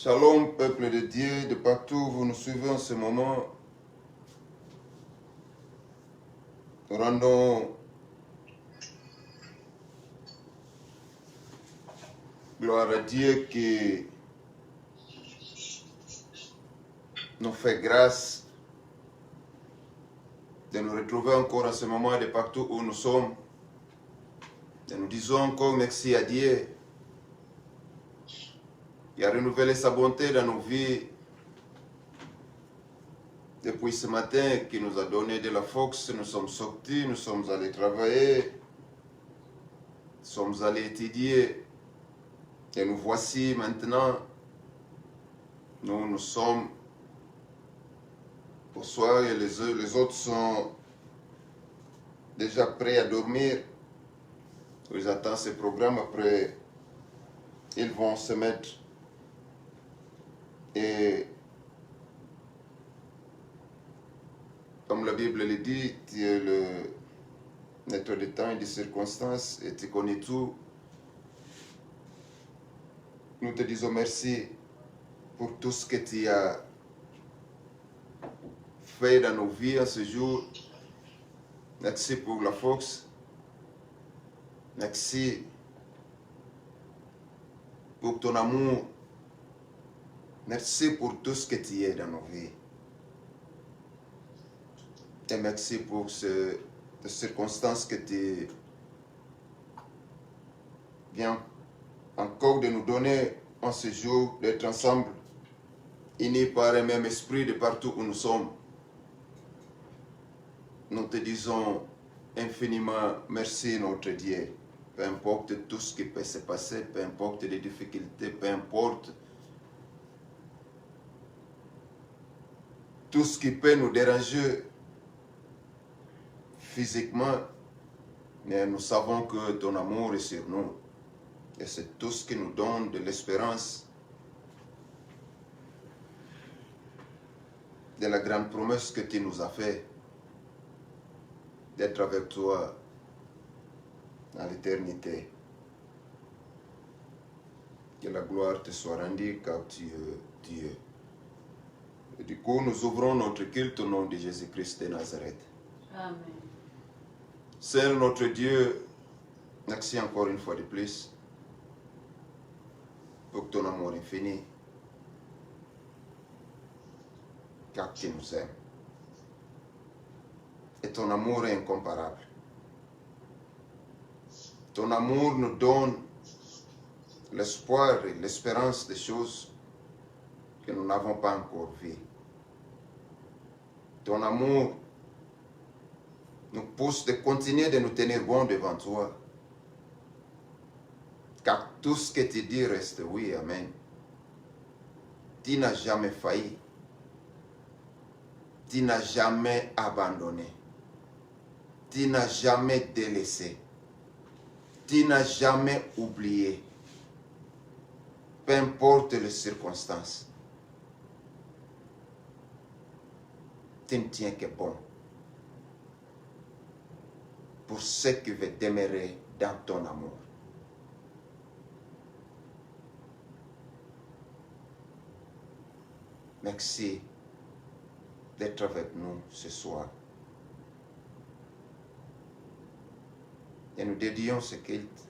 Shalom, peuple de Dieu, de partout où vous nous suivez en ce moment. Nous rendons gloire à Dieu qui nous fait grâce de nous retrouver encore en ce moment de partout où nous sommes. Et nous disons encore merci à Dieu qui a renouvelé sa bonté dans nos vies depuis ce matin, qui nous a donné de la force. Nous sommes sortis, nous sommes allés travailler, nous sommes allés étudier. Et nous voici maintenant, nous sommes au soir et les autres sont déjà prêts à dormir. Ils attendent ce programme, après ils vont se mettre. Et comme la Bible le dit, tu es le maître des temps et des circonstances et tu connais tout. Nous te disons merci pour tout ce que tu as fait dans nos vies en ce jour. Merci pour la force. Merci pour ton amour. Merci pour tout ce que tu es dans nos vies. Et merci pour ces circonstances que tu viens encore de nous donner en ce jour, d'être ensemble, unis par un même esprit de partout où nous sommes. Nous te disons infiniment merci, notre Dieu. Peu importe tout ce qui peut se passer, peu importe les difficultés, peu importe tout ce qui peut nous déranger physiquement, mais nous savons que ton amour est sur nous. Et c'est tout ce qui nous donne de l'espérance de la grande promesse que tu nous as faite d'être avec toi dans l'éternité. Que la gloire te soit rendue car tu es Dieu. Et du coup, nous ouvrons notre culte au nom de Jésus-Christ de Nazareth. Amen. Seigneur notre Dieu, merci encore une fois de plus pour ton amour infini, car tu nous aimes. Et ton amour est incomparable. Ton amour nous donne l'espoir et l'espérance des choses que nous n'avons pas encore vues. Ton amour nous pousse de continuer de nous tenir bons devant toi. Car tout ce que tu dis reste oui, amen. Tu n'as jamais failli. Tu n'as jamais abandonné. Tu n'as jamais délaissé. Tu n'as jamais oublié. Peu importe les circonstances. Tu ne tiens que bon. Pour ceux qui veulent demeurer dans ton amour. Merci d'être avec nous ce soir. Et nous dédions ce culte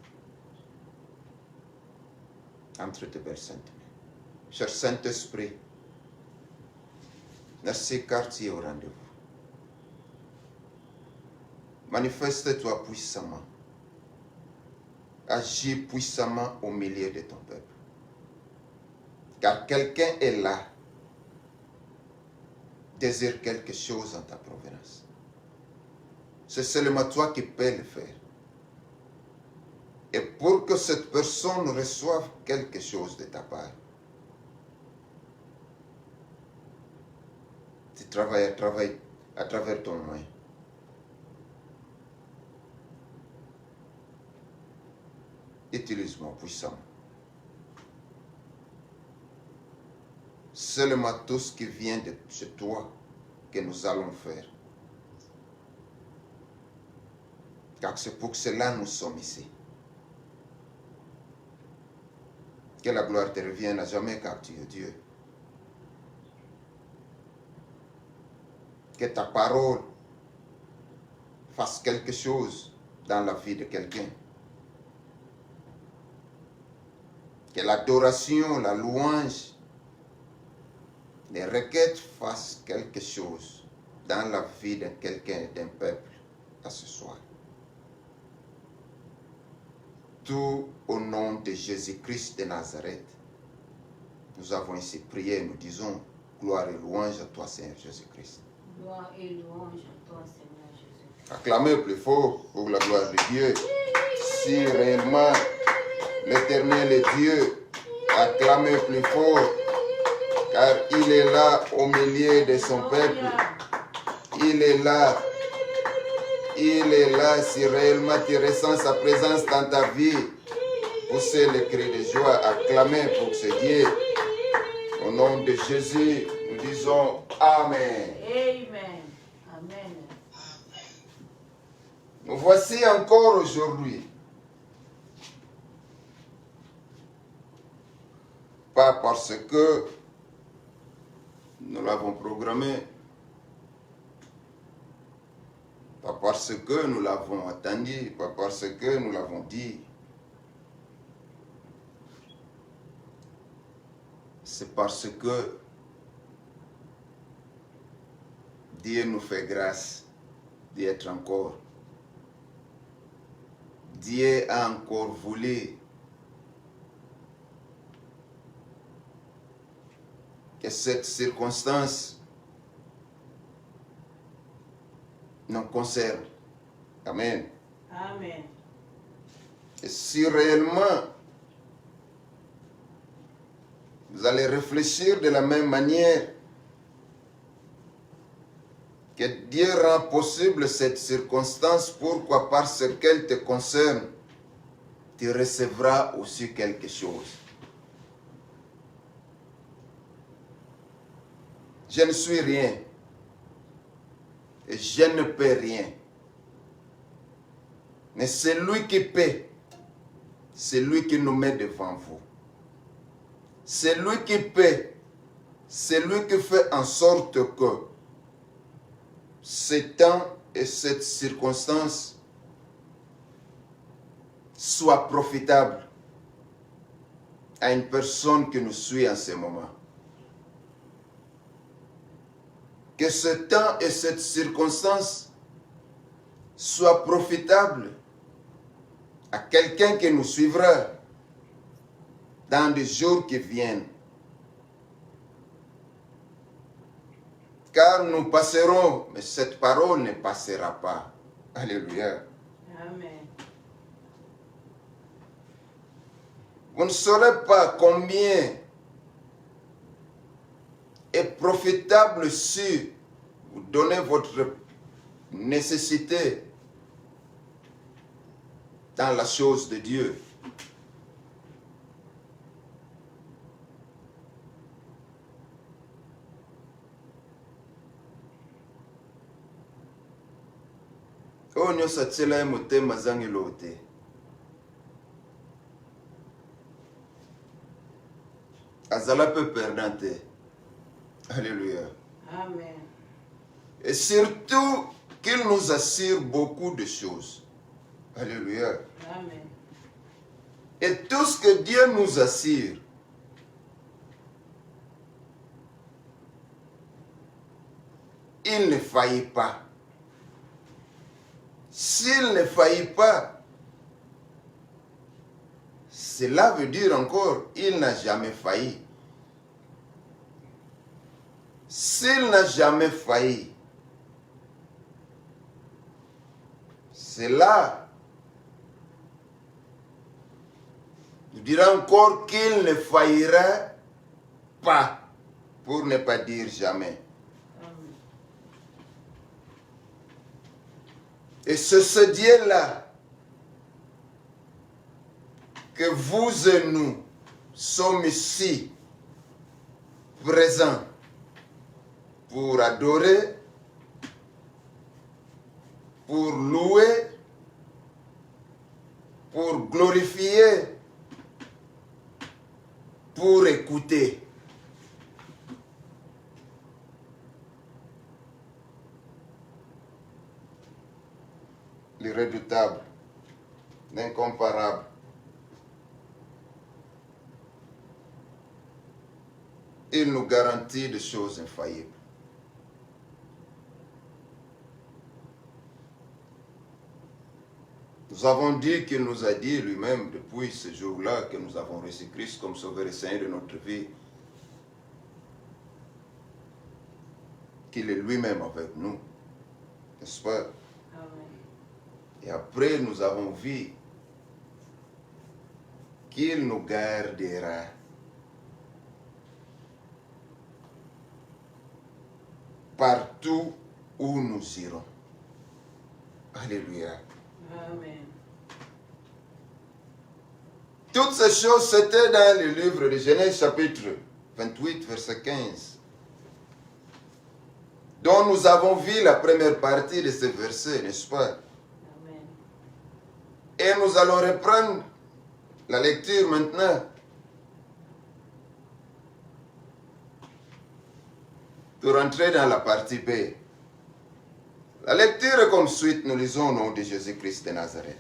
entre tes belles saintes mains. Cher Saint-Esprit, merci car tu es au rendez-vous. Manifeste-toi puissamment. Agis puissamment au milieu de ton peuple. Car quelqu'un est là, désire quelque chose en ta provenance. C'est seulement toi qui peux le faire. Et pour que cette personne reçoive quelque chose de ta part, tu travailles à travers ton moyen. Utilise-moi puissamment. Seulement tout ce qui vient de chez toi que nous allons faire. Car c'est pour cela que nous sommes ici. Que la gloire te revienne à jamais car tu es Dieu. Que ta parole fasse quelque chose dans la vie de quelqu'un. Que l'adoration, la louange, les requêtes fassent quelque chose dans la vie de quelqu'un, d'un peuple, à ce soir. Tout au nom de Jésus-Christ de Nazareth, nous avons ici prié, nous disons gloire et louange à toi, Seigneur Jésus-Christ. Gloire et louange à toi, Seigneur Jésus. Acclamez plus fort pour la gloire de Dieu. Si réellement l'Éternel est Dieu, acclamez plus fort, car il est là au milieu de son peuple. Il est là. Il est là. Si réellement tu ressens sa présence dans ta vie, poussez le cri de joie, acclamez pour ce Dieu. Au nom de Jésus, nous disons Amen. Amen. Amen. Nous voici encore aujourd'hui. Pas parce que nous l'avons programmé, pas parce que nous l'avons attendu, pas parce que nous l'avons dit. C'est parce que Dieu nous fait grâce d'être encore. Dieu a encore voulu que cette circonstance nous concerne. Amen. Amen. Et si réellement vous allez réfléchir de la même manière que Dieu rend possible cette circonstance, pourquoi? Parce qu'elle te concerne, tu recevras aussi quelque chose. Je ne suis rien et je ne peux rien. Mais c'est lui qui paie, c'est lui qui nous met devant vous. C'est lui qui paie, c'est lui qui fait en sorte que ce temps et cette circonstance soient profitables à une personne qui nous suit en ce moment. Que ce temps et cette circonstance soient profitables à quelqu'un qui nous suivra dans les jours qui viennent. Car nous passerons, mais cette parole ne passera pas. Alléluia. Amen. Vous ne saurez pas combien est profitable si vous donnez votre nécessité dans la chose de Dieu. Oyo nyonso atiela ye motema azangelo te. Azala peu perdant te. Alléluia. Amen. Et surtout qu'il nous assure beaucoup de choses. Alléluia. Amen. Et tout ce que Dieu nous assure, il ne faillit pas. S'il ne faillit pas, cela veut dire encore, il n'a jamais failli. S'il n'a jamais failli, cela nous dira encore qu'il ne faillira pas, pour ne pas dire jamais. Amen. Et c'est ce Dieu-là que vous et nous sommes ici présents pour adorer, pour louer, pour glorifier pour écouter. L'irréductible, l'incomparable. Il nous garantit des choses infaillibles. Nous avons dit qu'il nous a dit lui-même depuis ce jour-là que nous avons reçu Christ comme Sauveur et Seigneur de notre vie, qu'il est lui-même avec nous, n'est-ce pas? Amen. Et après, nous avons vu qu'il nous gardera. Partout où nous irons. Alléluia. Amen. Toutes ces choses, c'était dans le livre de Genèse chapitre 28, verset 15, dont nous avons vu la première partie de ce verset, n'est-ce pas? Amen. Et nous allons reprendre la lecture maintenant. Pour entrer dans la partie B. La lecture est comme suite, nous lisons au nom de Jésus-Christ de Nazareth.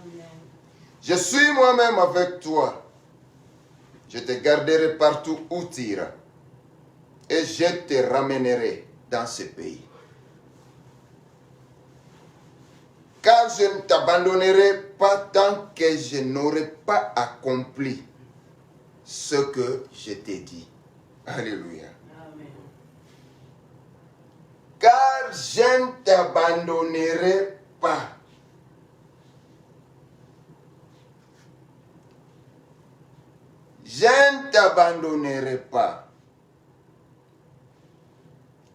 Amen. Je suis moi-même avec toi. Je te garderai partout où tu iras. Et je te ramènerai dans ce pays. Car je ne t'abandonnerai pas tant que je n'aurai pas accompli ce que je t'ai dit. Alléluia. Amen. Car je ne t'abandonnerai pas. Je ne t'abandonnerai pas.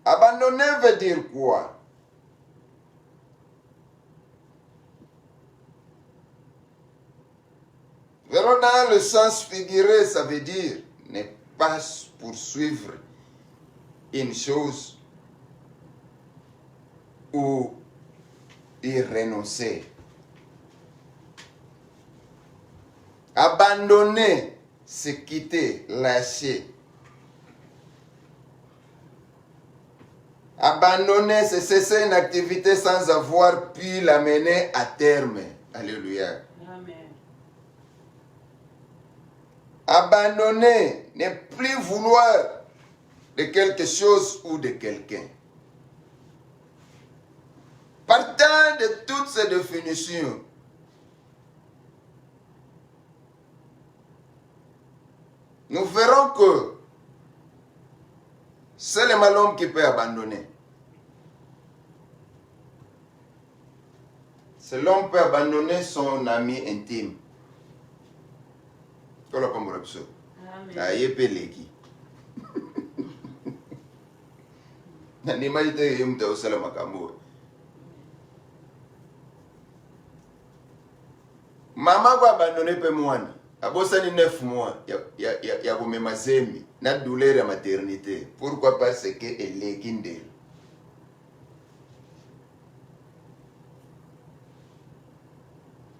Abandonner veut dire quoi? Verrons dans le sens figuré, ça veut dire ne pas poursuivre une chose ou y renoncer. Abandonner, c'est quitter, lâcher. Abandonner, c'est cesser une activité sans avoir pu la mener à terme. Alléluia. Amen. Abandonner, ne plus vouloir de quelque chose ou de quelqu'un. Partant de toutes ces définitions, nous verrons que c'est le malhomme qui peut abandonner. C'est l'homme qui peut abandonner son ami intime. Amen. Ayepeleki. Nanimaite yumta usala makambo. Maman va abandonner pe mwana. Abosani 9 mois ya kumema zemi na douleur ya maternité. Pourquoi? Parce que elle est kindel.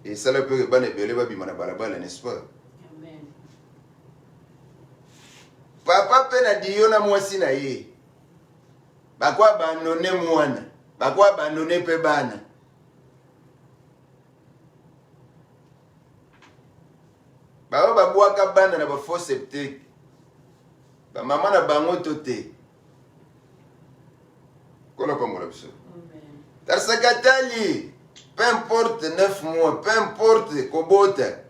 Et ça le peut bane bele ba bimana balabala, n'est-ce pas? Amen. Papa pe na diyo na mwasi na ye. Bakwa abandonner mwana. Bakwa abandonner pe bana. Baba babwaka bana na ba faux septique. Ba mama na bango tote. Kola pa mola biso. Amen. Tarsakatali, peu importe 9 mois, peu importe kobota.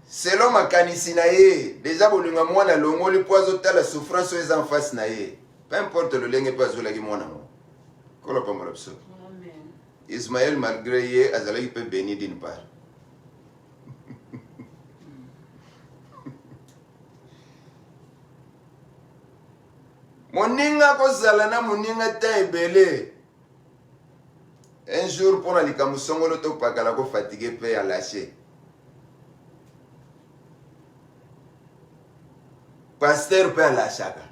Selon makanisi na ye, déjà bolinga mwana longoli poazo tala souffrance aux en face na ye. Peu importe le lenge pas zolaki mwana mo. Kola pa mola biso. Amen. Ismaël malgré ye azalaki pe béni d'une part. Moninga kozala na moninga ta ebele. Un jour pour la likamusongolo to pakala ko fatigué pe à lâcher. Pasteur pe à lâchaka.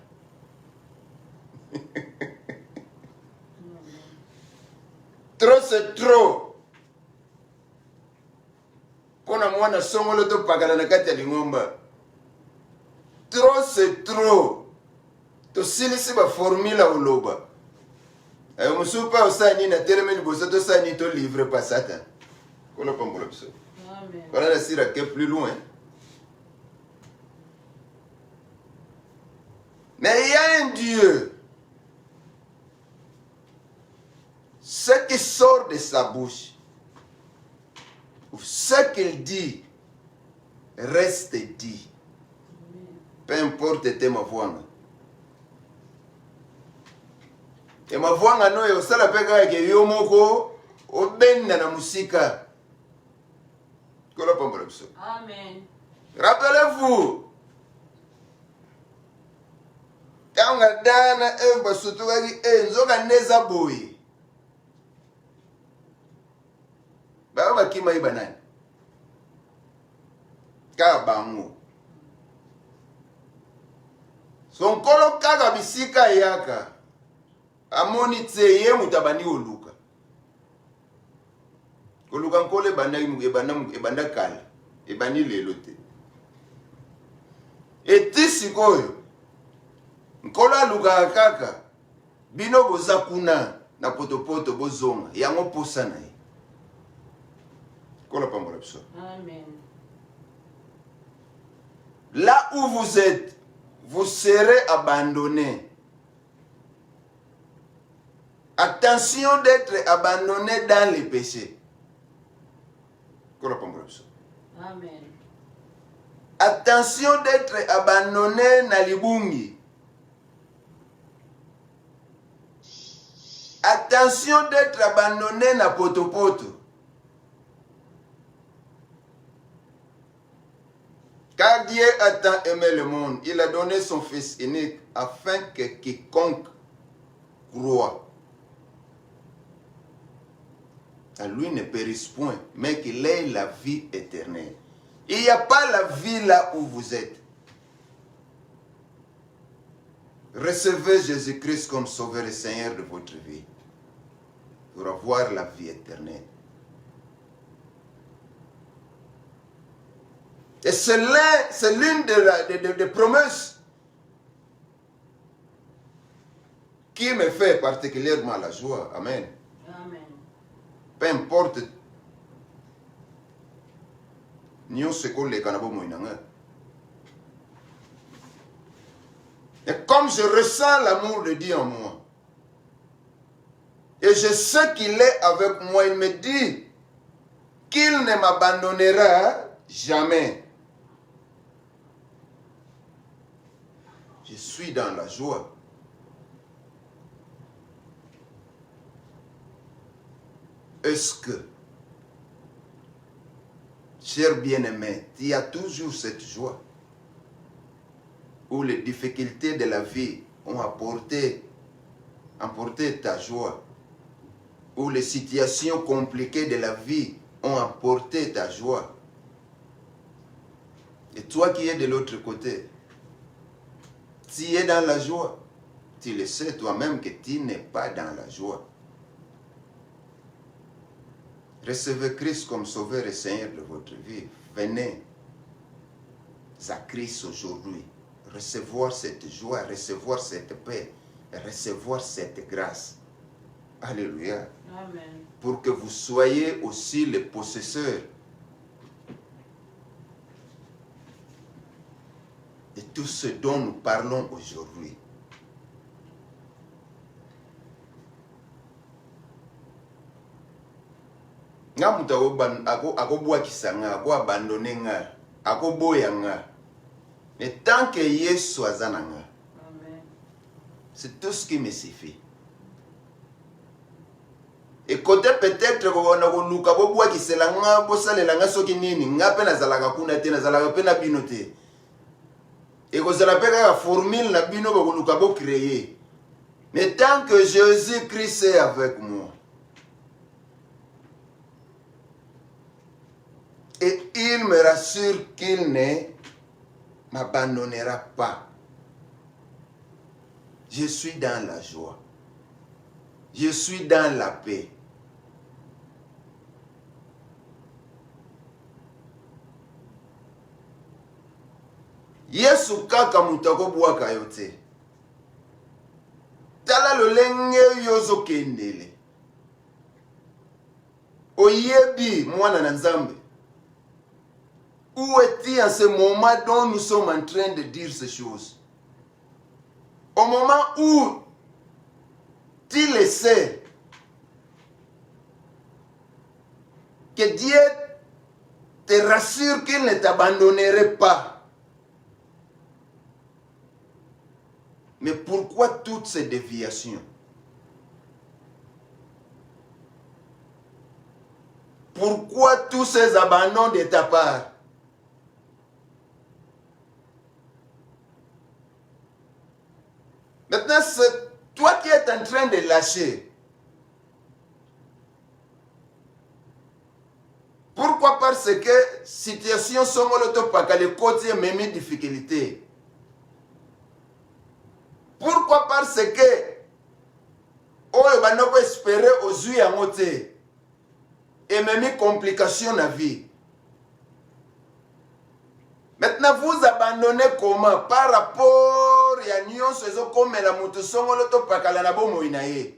Trop c'est trop. Pona mwana songolo to pakala na kati ya lingomba. trop c'est trop. Tosilisi ba formule oloba. Musupa osani na termine bosa to sani to livre pas Satan. Kola pambola biso. Amen. Voilà la sira qui est plus loin. Mais il y a un Dieu. Ce qui sort de sa bouche, ce qu'il dit, reste dit. Peu importe tes mavouanga. Et mavouanga no yo sala peka ke yo moko obenda na musika. Kola pambola biso. Amen. Rappelez-vous. Kanga dana eba sutugaki enzoka neza boy. Baba kima iba nani? Ka bango. Son kolo kaka bisika yaka. Amoni tseye mutabani oluka. Oluka nkole ebanda kala. Ebani lelo te. Etisi koyo. Nkolo aluka kaka. Bino boza kuna na potopoto bozonga. Yango posa na ye. Amen. Là où vous êtes, vous serez abandonné. Attention d'être abandonné dans les péchés. Amen. Attention d'être abandonné dans libungi. Attention d'être abandonné dans potopoto. Car Dieu a tant aimé le monde, il a donné son Fils unique afin que quiconque croit à lui ne périsse point, mais qu'il ait la vie éternelle. Il n'y a pas la vie là où vous êtes. Recevez Jésus-Christ comme Sauveur et Seigneur de votre vie pour avoir la vie éternelle. Et c'est l'une des promesses qui me fait particulièrement la joie. Amen. Amen. Peu importe. Nous ce qu'on les canabo moinanga. Et comme je ressens l'amour de Dieu en moi, et je sais qu'il est avec moi, il me dit qu'il ne m'abandonnera jamais. Je suis dans la joie. Est-ce que, cher bien-aimé, tu as toujours cette joie où les difficultés de la vie ont emporté ta joie, où les situations compliquées de la vie ont emporté ta joie. Et toi qui es de l'autre côté, tu es dans la joie. Tu le sais toi-même que tu n'es pas dans la joie. Recevez Christ comme Sauveur et Seigneur de votre vie. Venez à Christ aujourd'hui. Recevoir cette joie, recevoir cette paix, recevoir cette grâce. Alléluia. Amen. Pour que vous soyez aussi les possesseurs de tout ce dont nous parlons aujourd'hui. Nga muta ako bwakisa nga, ako abandonne nga, ako boya nga. Mais tant que Yesu azana nga, c'est tout ce qui me suffit. Et côté peut-être qu'on a luka bo bwakisela nga bosalela nga soki nini nga pe nazalaka kuna te nazalaka pe na bino te. Et kozala pe kaka formule na bino bokoluka bo créer. Mais tant que Jésus-Christ est avec moi, et il me rassure qu'il ne m'abandonnera pas. Je suis dans la joie. Je suis dans la paix. Yesu kaka mutako bwaka yote. Tala lolenge yozo kendele. Oyebi mwana na Nzambe. Où es-tu en ce moment dont nous sommes en train de dire ces choses? Au moment où tu le sais, que Dieu te rassure qu'il ne t'abandonnerait pas. Mais pourquoi toutes ces déviations? Pourquoi tous ces abandons de ta part? Maintenant, c'est toi qui es en train de lâcher. Pourquoi? Parce que situation sont pas les côtés même difficulté. Pourquoi? Parce que on va espérer aux yeux à monter et même complications à vie. Maintenant, vous abandonnez comment? Par rapport à Nyon, c'est comme la moutouson, l'auto pakala na bomo inaye.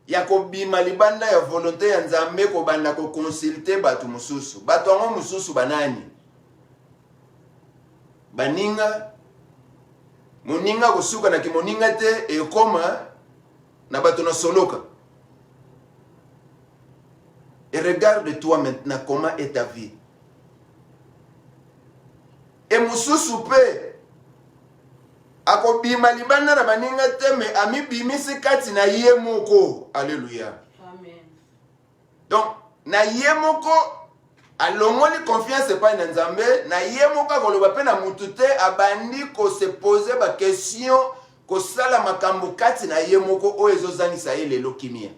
Yakobi malibanda ya volonté ya Nzambe ko banda ko consulter batu mususu. Batu ango mususu banani? Baninga moninga kosuka na kimoninga te e koma na batu na soloka. Et regarde-toi maintenant comment est ta vie. Et mususu pe akobima libanda na baninga te me ami bimisi kati na ye moko. Alléluia. Amen. Donc na ye moko alongoli confiance pas na Nzambe, na ye moko koloba pe na mutu te abandi ko se poser ba question ko sala makambo kati na ye moko o ezozangisa ye lelo kimia.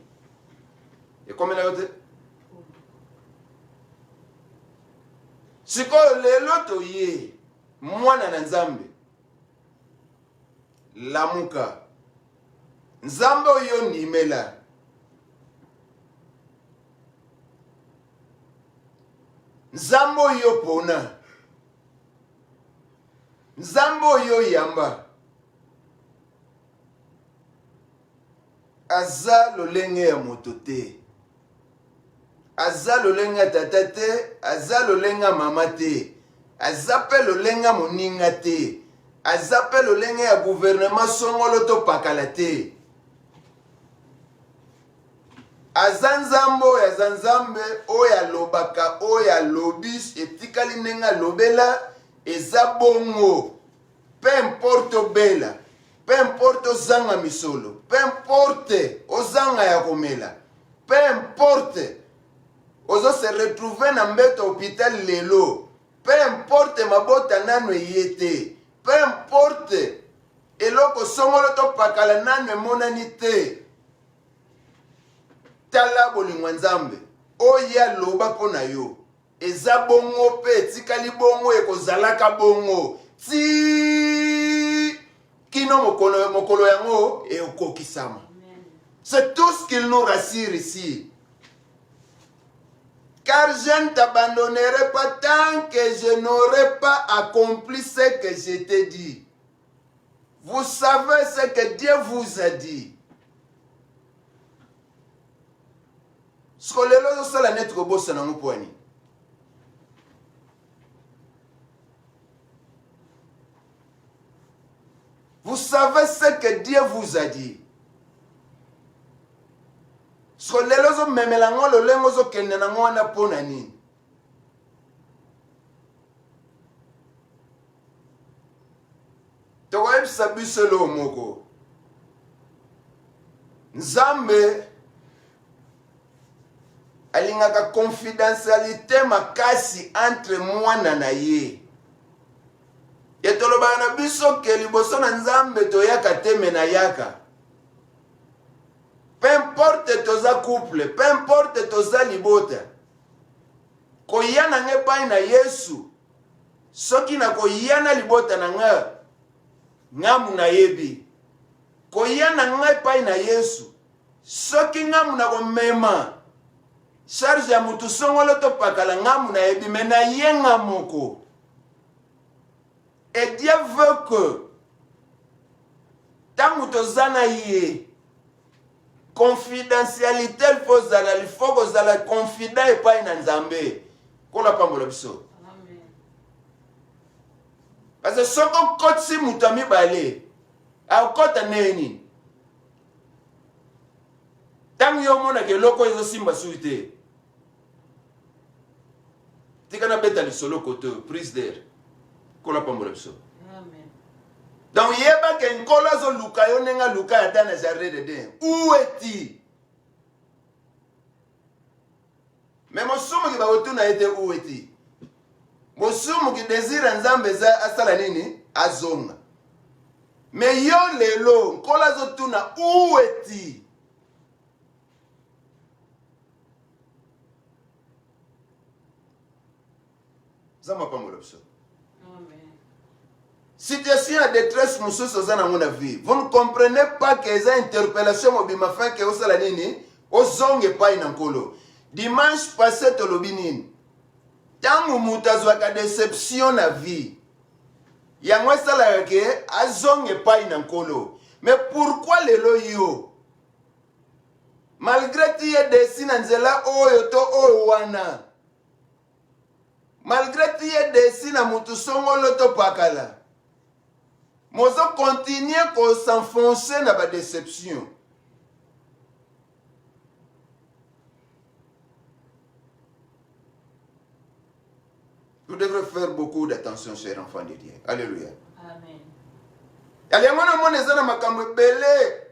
Et comme la yote siko lelo to ye mwana na Nzambe lamuka Nzambe oyo nimela Nzambe oyo pona Nzambe oyo yamba aza lolenge ya moto te, aza lolenge ya tata te, aza lolenge ya mama te, aza pe lolenge ya moninga te, aza pe lolenge ya gouvernement songolo to pakala te. Aza Nzambe oyo alobaka oyo alobis etikali nenga lobela eza bongo. Peu importe obela, peu importe ozanga misolo, peu importe ozanga ya komela, peu importe ozo se retrouver na mbeto hôpital lelo, peu importe mabota nano yete, peu importe eloko songolo to pakala nano emonani te. Tala bolingwa Nzambe oyo aloba pona yo eza bongo pe etikali bongo ekozalaka bongo ti kino mokolo yango ekokisama. C'est tout ce qu'il nous rassure ici. Car je ne t'abandonnerai pas tant que je n'aurai pas accompli ce que je t'ai dit. Vous savez ce que Dieu vous a dit. Skolelo sala net kobosa na mupwani. Vous savez ce que Dieu vous a dit. Skolelo zo memela ngolo lengo zo kende na ngwana pona nini. Toko ebisa biselo moko. Nzambe alingaka confidentialité makasi entre mwana na ye. Etoloba na biso ke liboso na Nzambe toyaka teme na yaka. Peu importe toza couple, peu importe toza libota. Koyana nge pai na Yesu. Soki na koyana libota na nga ngamu na yebi. Koyana nge pai na Yesu. Soki ngamu na komema charge ya mutu songolo to pakala ngamu na yebi mena yenga moko. Et Dieu veut que tant que tu confidentialité, il faut que tu aies confident et pas une Nzambe. Qu'on n'a pas mon biso. Amen. Parce que ce qu'on côté si mutami balé, à côté neni. Tant yo mona ke loko izo simba suite. Tika na beta li solo kote prise d'air. Qu'on n'a pas mon biso. Amen. Donc yeba ke nkola zo luka yo nenga luka ata na jardin de den. Où est-il? Mais mosumu ki ba otuna ete où est-il? Mosumu ki désire nzambe za asala nini? Azonga. Mais yo lelo nkola zo tuna où est-il? Zama pa molopso. Amen. Situation de détresse mususu za na mona vie. Vous ne comprenez pas que les interpellations mobima fin que osala nini? Ozonge pa ina nkolo. Dimanche passé tolobi nini? Tangu mutu azwaka déception na vie. Yango esalaka ke azonge pa ina nkolo. Mais pourquoi lelo yo? Malgré tiye desi na nzela oyo to oyo wana. Malgré tiye desi na mutu songolo to pakala. Mozo continue ko s'enfoncer na ba déception. Vous devrez faire beaucoup d'attention, chers enfants de Dieu. Alléluia. Amen. Alléluia, mon ezana makambo belé.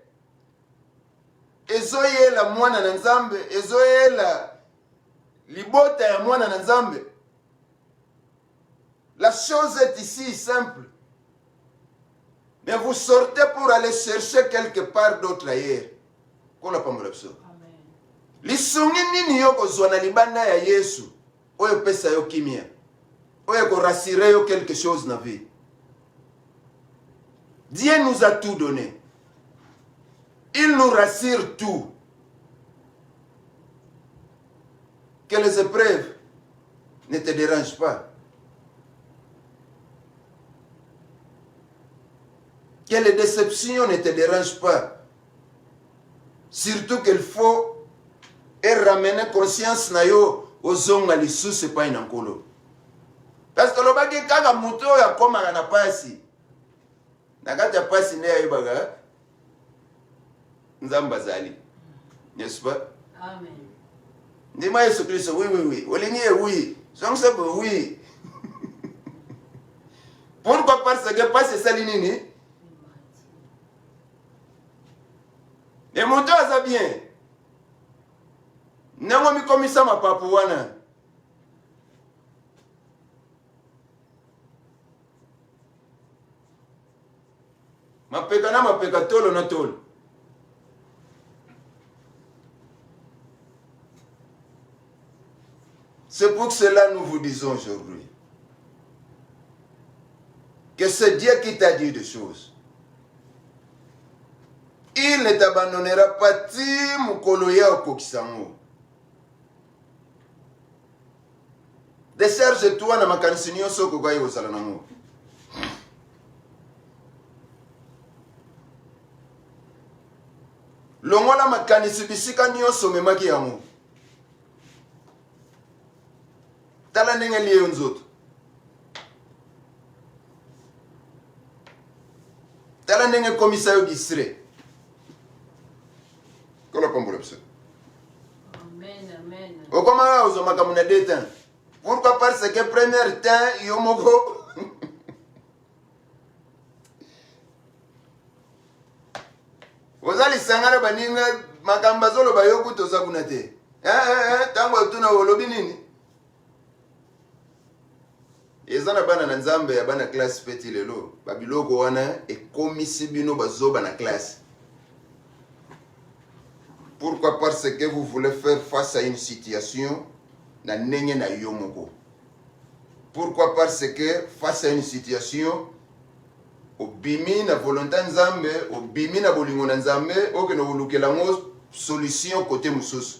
Ezoyela mwana na nzambe, ezoyela libota ya mwana na nzambe. La chose est ici simple. Mais vous sortez pour aller chercher quelque part d'autre ailleurs. Qu'on n'a pas mon abso. Amen. Lisungi nini yoko zwana libanda ya Yesu. Oyo pesa yo kimia. Oyo ko rassurer yo quelque chose na vie. Dieu nous a tout donné. Il nous rassure tout. Que les épreuves ne te dérangent pas. Que les déceptions ne te dérangent pas. Surtout qu'il faut ramener conscience na yo aux onga lisu c'est pas une ankolo. Parce que le bagi kaka muto ya koma na pasi. Nakata pasi ne ya baga. Nzamba zali. N'est-ce pas? Amen. Ndima Yesu Kristo oui. Olingi oui. Sans ça oui. Pourquoi parce que passe ça nini? Et mon Dieu a bien. Nango mi komisa mapapu wana. Mapeka tolo na tolo. C'est pour cela que nous vous disons aujourd'hui que c'est Dieu qui t'a dit des choses. Il ne t'abandonnera pas ti mukolo ya okokisango. Décharge-toi na makanisi nyonso kokai kozala nango. Longola makanisi bisika nyonso memaki yango. Tala ndenge liye nzoto. Tala ndenge komisa yo gisre. Kola kombola pse. Amen. Okoma ozo makamuna detan. Pourquoi parce que premier temps yo moko Ozali sangana baninga makamba zolo bayoku toza kuna te. Tango tuna olobi nini? Ezana bana na nzambe ya bana classe peti lelo. Babiloko wana ekomisi bino bazoba na classe. Pourquoi? Parce que vous voulez faire face à une situation na nenge na yomoko. Pourquoi? Parce que face à une situation obimi na volonté nzambe, obimi na bolingo na nzambe, oke no lukela ngo solution côté mususu.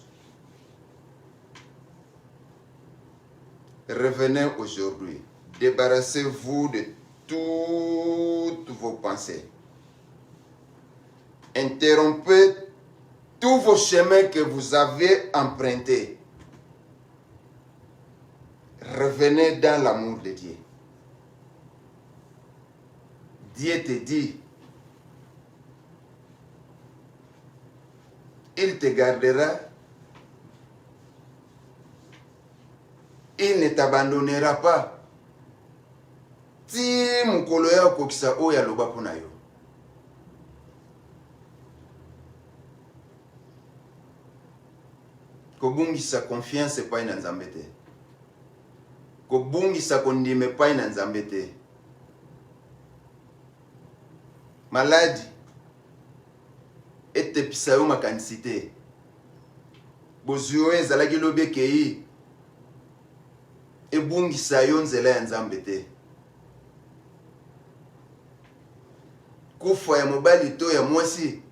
Revenez aujourd'hui. Débarrassez-vous de toutes vos pensées. Interrompez tous vos chemins que vous avez empruntés. Revenez dans l'amour de Dieu. Dieu te dit, il te gardera, il ne t'abandonnera pas. Ti mukolo ya kokisa oya loba pona yo. Kobungisa confiance pa ina nzambe te. Kobungisa kondime pa ina nzambe te. Maladie ete pisa yo makanisi te. Bozwi oyo ezalaki lobi ekei ebungisa yo nzela ya nzambe te. Kufa ya mobali to ya mwasi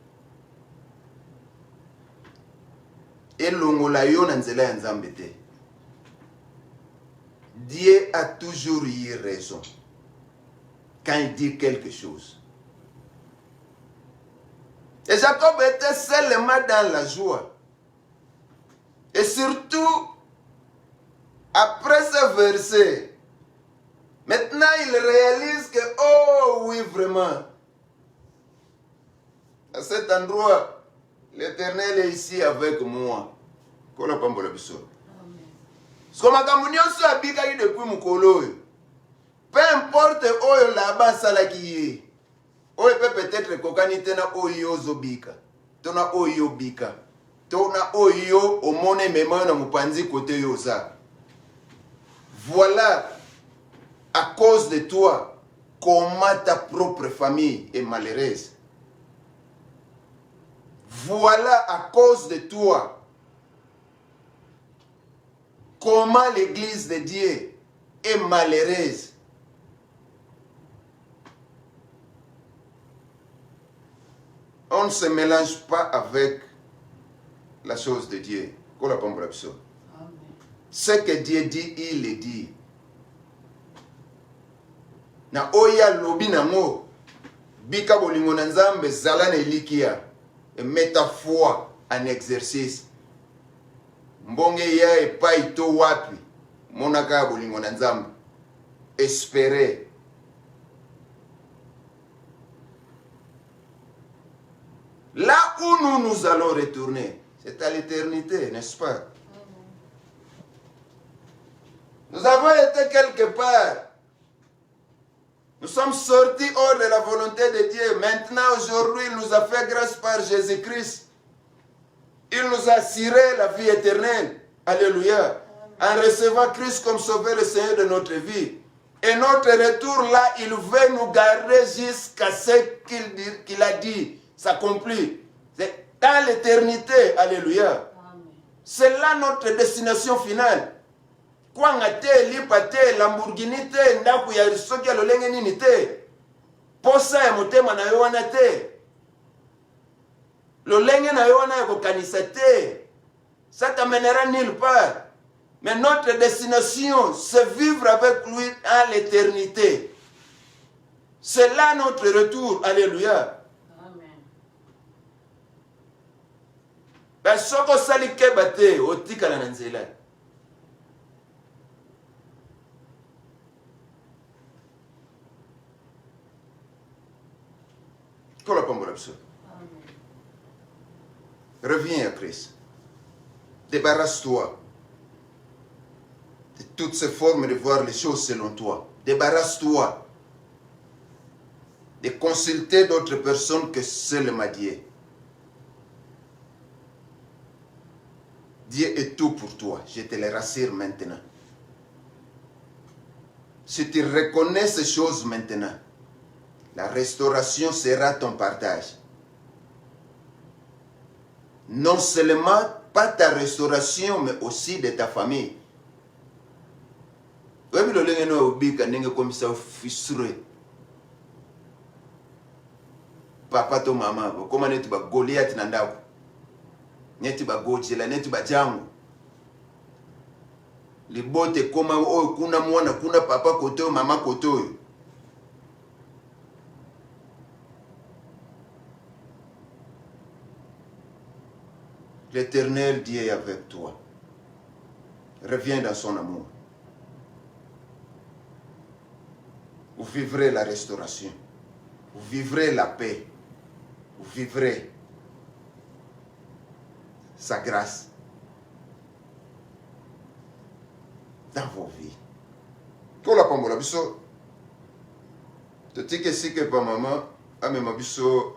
elongola yo na nzela ya nzambe te. Dieu a toujours eu raison quand il dit quelque chose. Et Jacob était seulement dans la joie. Et surtout, après ce verset, maintenant il réalise que, oh oui, vraiment, à cet endroit, l'Éternel est ici avec moi. Kola pambola biso. Parce que makambo nyonso abikaki depuis mukolo oyo. Peu importe oyo là-bas salaki ye. Oyo peut-être kokani tena oyo zobika. Tona oyo bika. Tona oyo omone mema na mupanzi côté yoza. Voilà à cause de toi comment ta propre famille est malheureuse. Voilà à cause de toi comment l'église de Dieu est malheureuse. On ne se mélange pas avec la chose de Dieu. Ce que Dieu dit, il le dit. Na oya lobi nango bika bolingo na nzambe zala na elikia et mets ta foi en exercice. Mbonge ya epai to wapi monaka bolingo na nzambe. Espérer. Là où nous allons retourner, c'est à l'éternité, n'est-ce pas? Nous avons été quelque part. Nous sommes sortis hors de la volonté de Dieu. Maintenant, aujourd'hui, il nous a fait grâce par Jésus-Christ. Il nous a assuré la vie éternelle. Alléluia. En recevant Christ comme sauveur et Seigneur de notre vie. Et notre retour là, il veut nous garder jusqu'à ce qu'il a dit s'accomplit. C'est dans l'éternité. Alléluia. C'est là notre destination finale. Kwa ngate lipate Lamborghini te ndaku ya risoki ya lolenge nini te. Posa ya motema na yo wana te. Lolenge na yo wana ya kokanisa te. Ça t'amènera nulle part. Mais notre destination, c'est vivre avec lui à l'éternité. C'est là notre retour. Alléluia. Amen. Ben soko sali kebate otika na nzela. Reviens à Christ. Débarrasse-toi de toutes ces formes de voir les choses selon toi. Débarrasse-toi de consulter d'autres personnes que seulement Dieu. Dieu est tout pour toi. Je te le rassure maintenant. Si tu reconnais ces choses maintenant, la restauration sera ton partage. Non seulement pas ta restauration, mais aussi de ta famille. Papa to mama, comment tu vas Goliath nandako? Neti ba Godzilla, neti ba Jango. Les bottes comme kuna mwana, kuna papa koto, mama koto. L'Éternel Dieu est avec toi. Reviens dans son amour. Vous vivrez la restauration. Vous vivrez la paix. Vous vivrez sa grâce dans vos vies. Kola pambola biso. Totike sike pa maman amema biso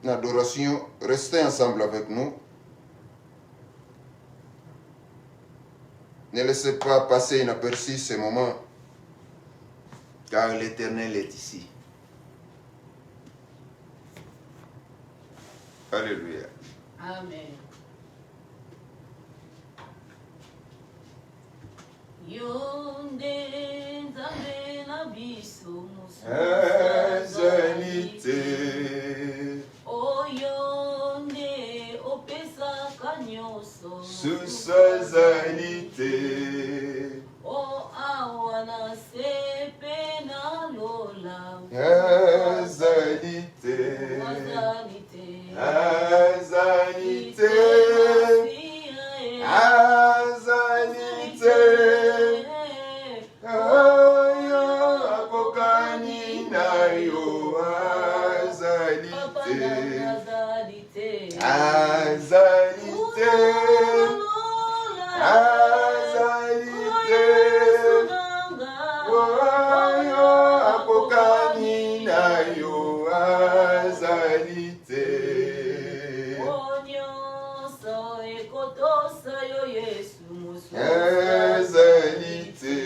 l'adoration. Restez ensemble avec nous. Ne laissez pas passer inaperçu ce moment, car l'Éternel est ici. Alléluia. Amen. Yonde nzambe na biso Ezalite. oyonde opesaka nyonso Susazalite. o awa na sepe na lola Ezalite. azalite Azalite. Azalite. Ayo akokani na yo. Azalite. Azalite. Azalite. Ayo akokani na yo. Azalite. Ezalite. Ezalite.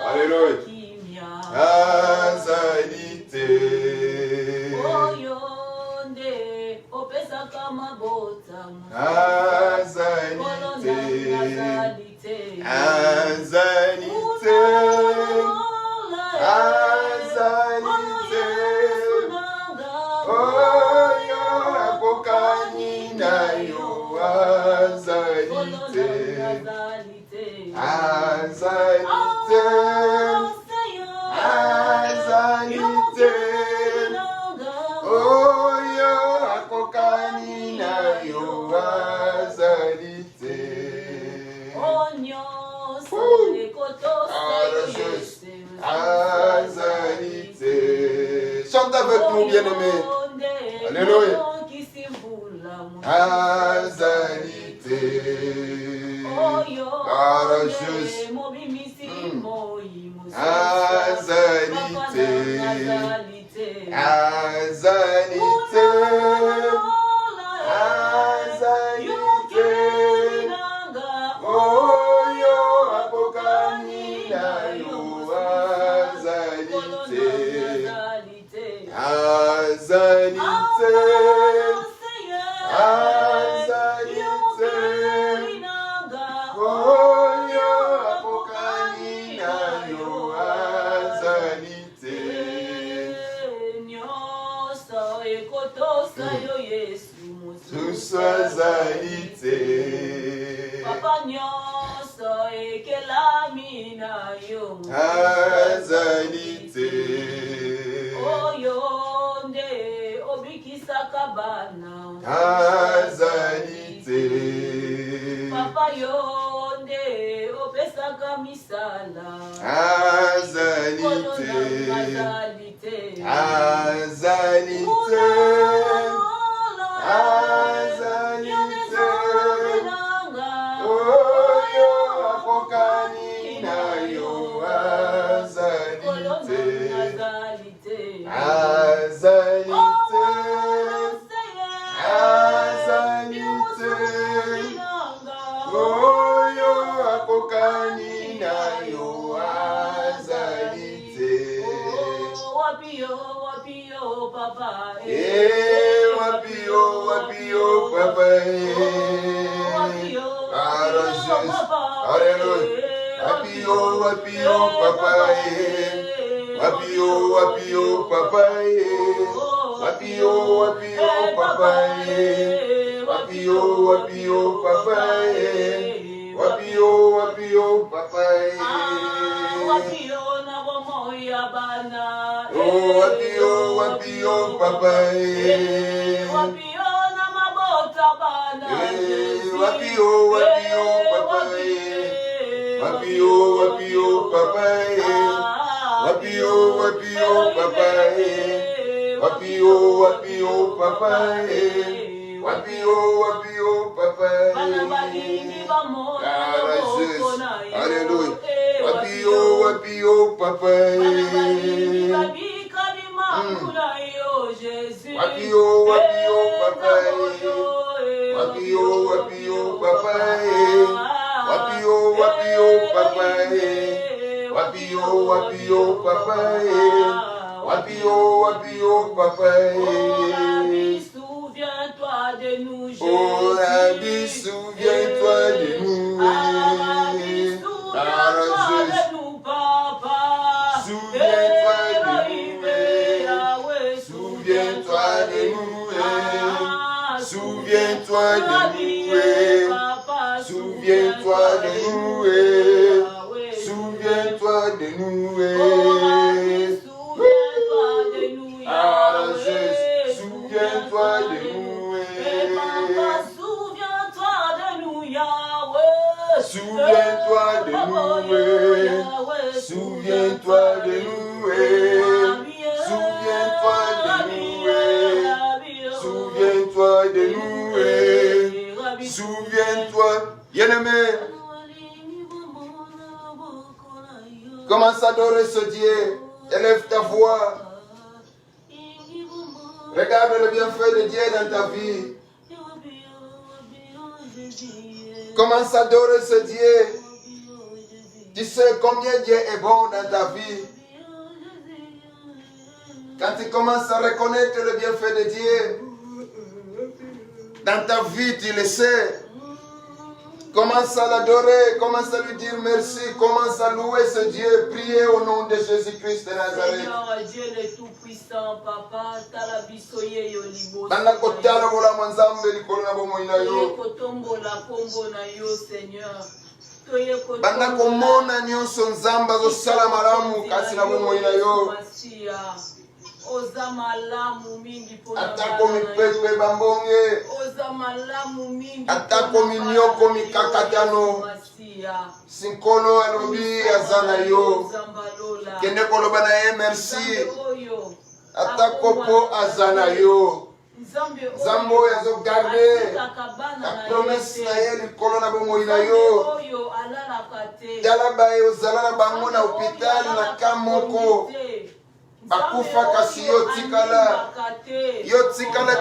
Alléluia. Ezalite. Azalite. Azalite. Azalite. Oyo akokani na yo. Azalite. Azalite. Azalite. Oyo akokani na yo. Azalite. Azalite. Chante avec nous, bien-aimés. Alléluia. Azalite. Courageuse. Azalite. Azalite. Azalite. Oyo akokani na yo. Azalite. Azalite. Azalite. Oyo akokani na yo. Azalite. Susazalite. Papa nyonso ekelami na yo. Azalite. Oyo nde obikisaka bana. Azalite. Papa yo nde opesaka misala. Azalite. Azalite. Azalite. Azalite. Oyo akokani na yo. Azalite. Azalite. Azalite. Oyo akokani na yo. Azalite. Wapio papa. Wapio papa. Courageuse. Alléluia. Wapio papa. Wapio papa. Wapio papa. Wapio papa. wapio, papa. Wapio na bomoya bana. Wapio, papa. Wapio na mabota bana. Wapio, papa. Wapio, papa. Wapio, papa. Wapio, papa. Wapio, papa. Alléluia. Wapio, papa. Wapio, papa. Wapio, papa. Wapio, papa. Wapio, papa. Wapio, papa. Souviens-toi de nous, Jésus. Oh, Rabbi, souviens-toi de nous. Souviens-toi de nous, Papa. Souviens-toi de nous. Souviens-toi de nous. Souviens-toi de nous. Souviens-toi de nous. Souviens-toi de nous. Souviens-toi de nous. Souviens-toi de nous, Yahweh. Souviens-toi de nous. Souviens-toi de nous. Souviens-toi de nous. Souviens-toi de nous. Souviens-toi. Bien-aimé, commence à adorer ce Dieu. Élève ta voix. Regarde le bienfait de Dieu dans ta vie. Commence à adorer ce Dieu. Tu sais combien Dieu est bon dans ta vie. Quand tu commences à reconnaître le bienfait de Dieu dans ta vie, tu le sais. Commence à l'adorer, commence à lui dire merci, commence à louer ce Dieu, prier au nom de Jésus-Christ de Nazareth. Seigneur, Dieu le Tout-Puissant, Papa, talabisoye yo liboso. Banda kotala bola mwanzambe likolo na bomoi na yo. Kotombola kombo na yo, Seigneur. Banda komona nyonso nzambe azosala malamu kasi na bomoi na yo. Atako mipepe bambonge. Atako minyoko mikakatano. Sinkolo alobi azana yo. Kende koloba na ye merci. Atako po azana yo. Zambo yazo garde. La promesse na ye likolo na bomoi na yo. Yala bae ozala na bango na hôpital na kamoko. Bakufa kasi yo tikala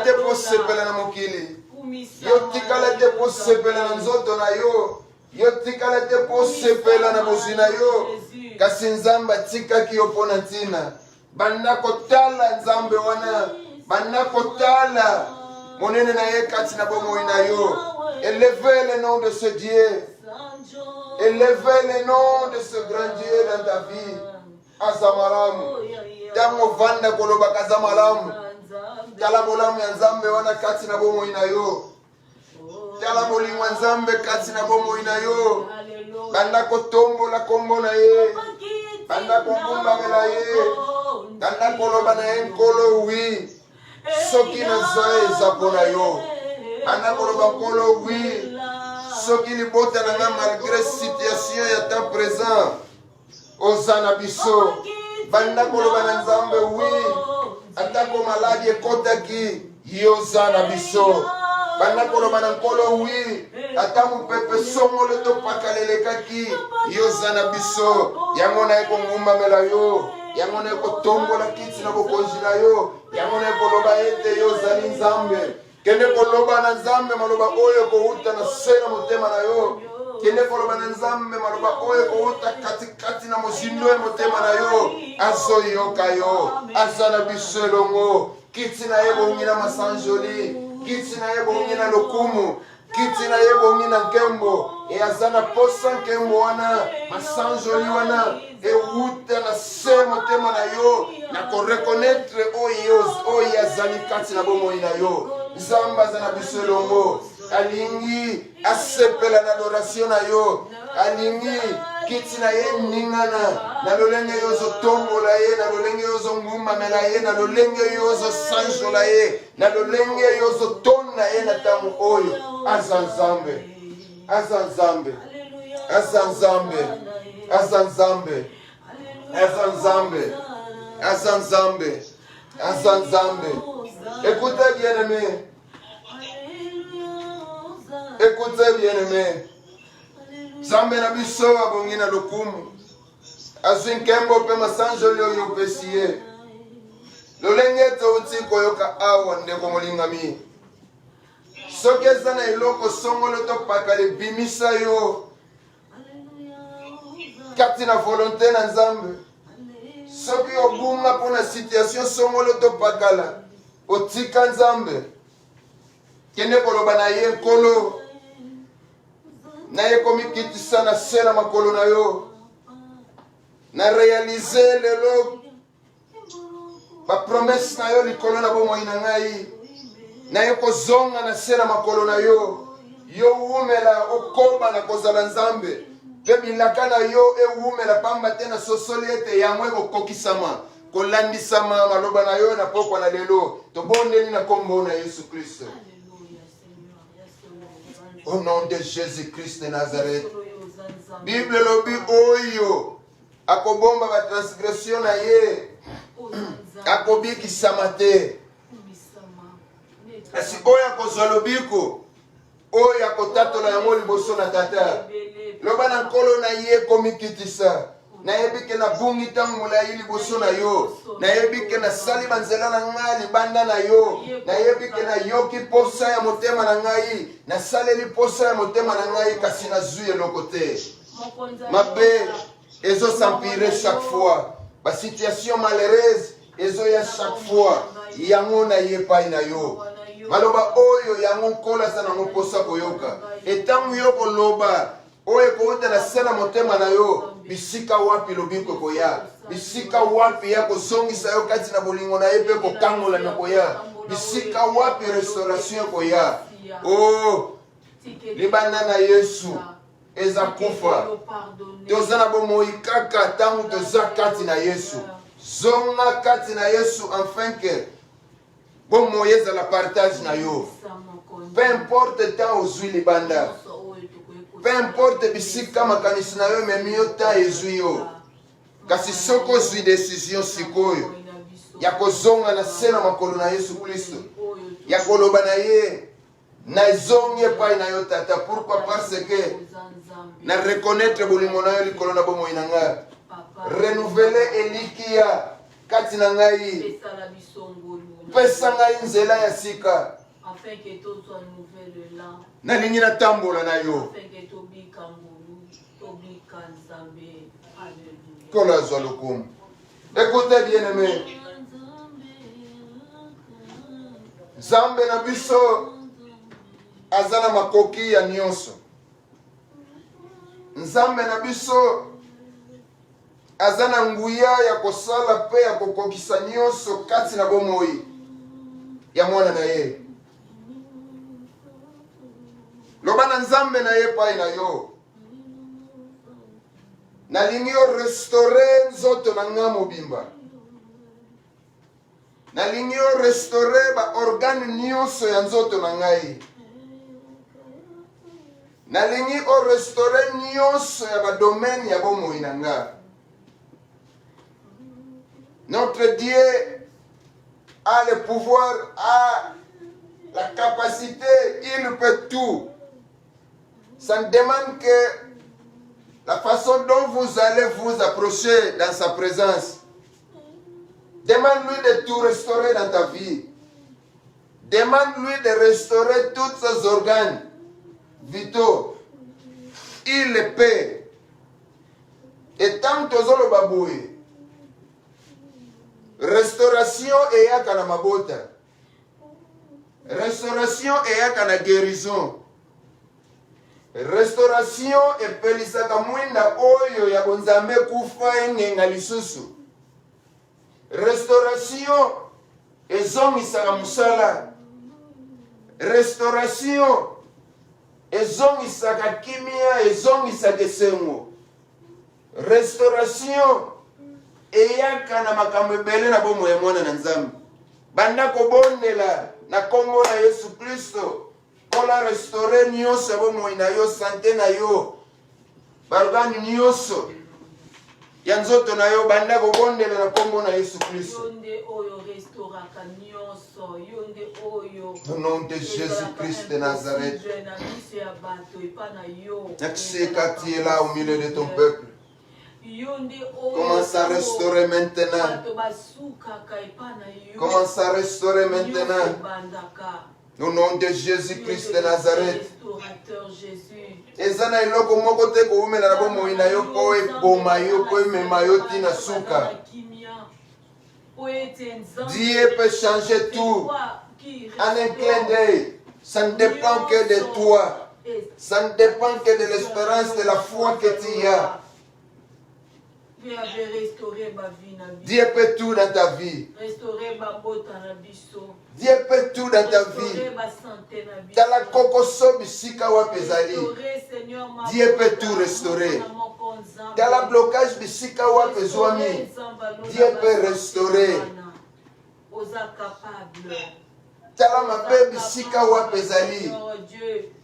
te po sepela na mokili. Yo tikala te po sepela na nzoto na yo. Yo tikala te po sepela na bozwi na yo. Kasi nzambe atikaki yo mpo na ntina. Banda kotala nzambe wana. Banda kotala monene na ye kati na bomoi na yo. Élevez le nom de ce Dieu. Élevez le nom de ce grand Dieu dans ta vie. Azamalamu. Tango vanda koloba kazamalamu. Tala bolamu ya nzambe wana kati na bomoi na yo. Tala bolingo ya nzambe kati na bomoi na yo. Banda kotombola kombo na ye. Banda kokumbamela ye. Banda koloba na ye nkolo wi. Soki na zae eza pona yo. Banda koloba nkolo wi. Soki libota na nga malgré situation ya temps présent. Ozana biso. Banda koloba na nzambe wi. Atako maladi ekotaki. Yozana biso. Banda koloba na nkolo wi. Atamu pepe songolo to pakalelekaki. Yozana biso. Yango na eko ngumbamela yo. Yango na eko tombola kiti na bokonzi na yo. Yango na eko loba ete yozali nzambe. Kende koloba na nzambe maloba oyo kouta na sena motema na yo. Kende koloba na nzambe maloba oyo kouta katikati na mozindo ya motema na yo. Azo yoka yo. Azana biso elongo. Kiti na ye bongi na masanjoli. Kiti na ye bongi na lokumu. Kiti na ye bongi na nkembo. E azana posa nkembo wana. Masanjoli wana. E wuta na se motema na yo. Na korekonetre oyo azani kati na bomoi na yo. Zamba zana biso elongo. alingi asepela na adoration na yo alingi kiti na ye ningana na lolenge yo zo tombola ye na lolenge yo zo ngumamela ye na lolenge yo zo sanjola ye na lolenge yo zo tona ye na ntango oyo aza nzambe aza nzambe aza nzambe aza nzambe aza nzambe aza nzambe aza nzambe. Écoutez bien-aimé, écoutez bien-aimé, Zambe na biso abongi na lokumu azwi nkembo mpe masanjoli oyo opesi ye lolenge touti koyoka awa ndeko molingami soki eza na eloko songolo topakala ebimisa yo kati na volonté na Nzambe soki obunga mpo na situation songolo topakala otika Nzambe kende koloba na ye nkolo na ye komikitisa na se na makolo na yo na réaliser lelo bapromese na yo likolo na bomoi na ngai na ye kozonga na se na makolo na yo yo wumela okoba na kozala Nzambe mpe bilaka na yo ewumela pamba te na sosoli ete yango ekokokisama kolandisama maloba na yo na pokwa na lelo tobondeli na kombo na Yesu Kristo. Au nom de Jésus-Christ de Nazareth. Bible lobi oyo akobomba ba transgression na ye akobikisama te. Kasi oyo akozwa lobiko oyo akotatola yango liboso na tata loba na nkolo na ye komikitisa nayebi ke nabungi ntango molai liboso na yo nayebi ke nasali banzela na ngai libanda na yo nayebi ke nayoki posa ya motema na ngai nasaleli posa ya motema na ngai kasi nazwi eloko te mabe ezosampire chaque fois basituation malheureuse ezoya chaque fois yango na ye epai na yo maloba oyo yango nkolo aza nango posa koyoka etango yo koloba oyo ekouta na se na motema na yo bisika wapi lobiko koya bisika wapi ya kozongisa yo kati na bolingo na ye mpe kokangola na koya bisika wapi restauration koya o libanda na Yesu eza kufa toza na bomoi kaka ntango toza kati na Yesu zonga kati na Yesu afin que bomoi ezala partage na yo peu importe temps ozwi libanda peu importe bisika makanisi na yo ememi yo ta ezwi yo kasi soki ozwi décision sikoyo ya kozonga na se na makolo na Yesu Kristo ya koloba na ye nazongi epai na yo tata pourquoi parce que na reconnaître bolingo na yo likolo na bomoi na ngai renouveler elikia kati na ngai pesa ngai nzela ya sika nalingi natambola na yo nkolo azwa lokumu. Écoutez bien-aimé, Nzambe na biso aza na makoki ya nyonso. Nzambe na biso aza na nguya ya kosala pe ya kokokisa nyonso kati na bomoi ya mwana na ye. Loba na Nzambe na ye pai na yo nalingi yo restaurer nzoto na nga mobimba nalingi yo restaurer ba organe nyonso ya nzoto na ngai nalingi o restaurer nyonso ya badomaine ya bomoi na nga. Notre Dieu a le pouvoir, a la capacité, il peut tout. Ça ne demande que la façon dont vous allez vous approcher dans sa présence. Demande-lui de tout restaurer dans ta vie. Demande-lui de restaurer tous ses organes vitaux. Il le peut. Et tant que vous baboué, restauration et yaka na mabota. Restauration et yaka na guérison. Restauration et pelisaka mwinda oyo ya bonzambe kufa engenga lisusu. Restauration ezongisaka musala. Restauration ezongisaka kimia, ezongisaka esengo. Restauration eyaka na makambo ebele na bomoi ya mwana na Nzambe. Banda kobondela na kombo na Yesu Kristo kola restaurer nyonso ya bomoi na yo, sante na yo, barogani nyonso ya nzoto na yo, banda kobondela na kombo na Yesu Kristo. Au nom de Jésus-Christ de Nazareth. Merci car tu es là au milieu de ton peuple. Commence à restaurer maintenant. Commence à restaurer maintenant. Au nom de Jésus-Christ de Nazareth. Ezana iloko moko te ko umela na bomo ina yo ko e boma yo ko mema yo tina suka. Dieu peut changer tout en un clin d'œil. Ça ne dépend que de toi. Ça ne dépend que de l'espérance, de la foi que tu as. Dieu peut tout dans ta vie. Dieu peut tout dans ta vie. Dans la kokoso bisika wa pezali. Dieu peut tout restaurer. Dans la blocage bisika wa pezwami. Dieu peut restaurer. Dans la mabe bisika wa pezali.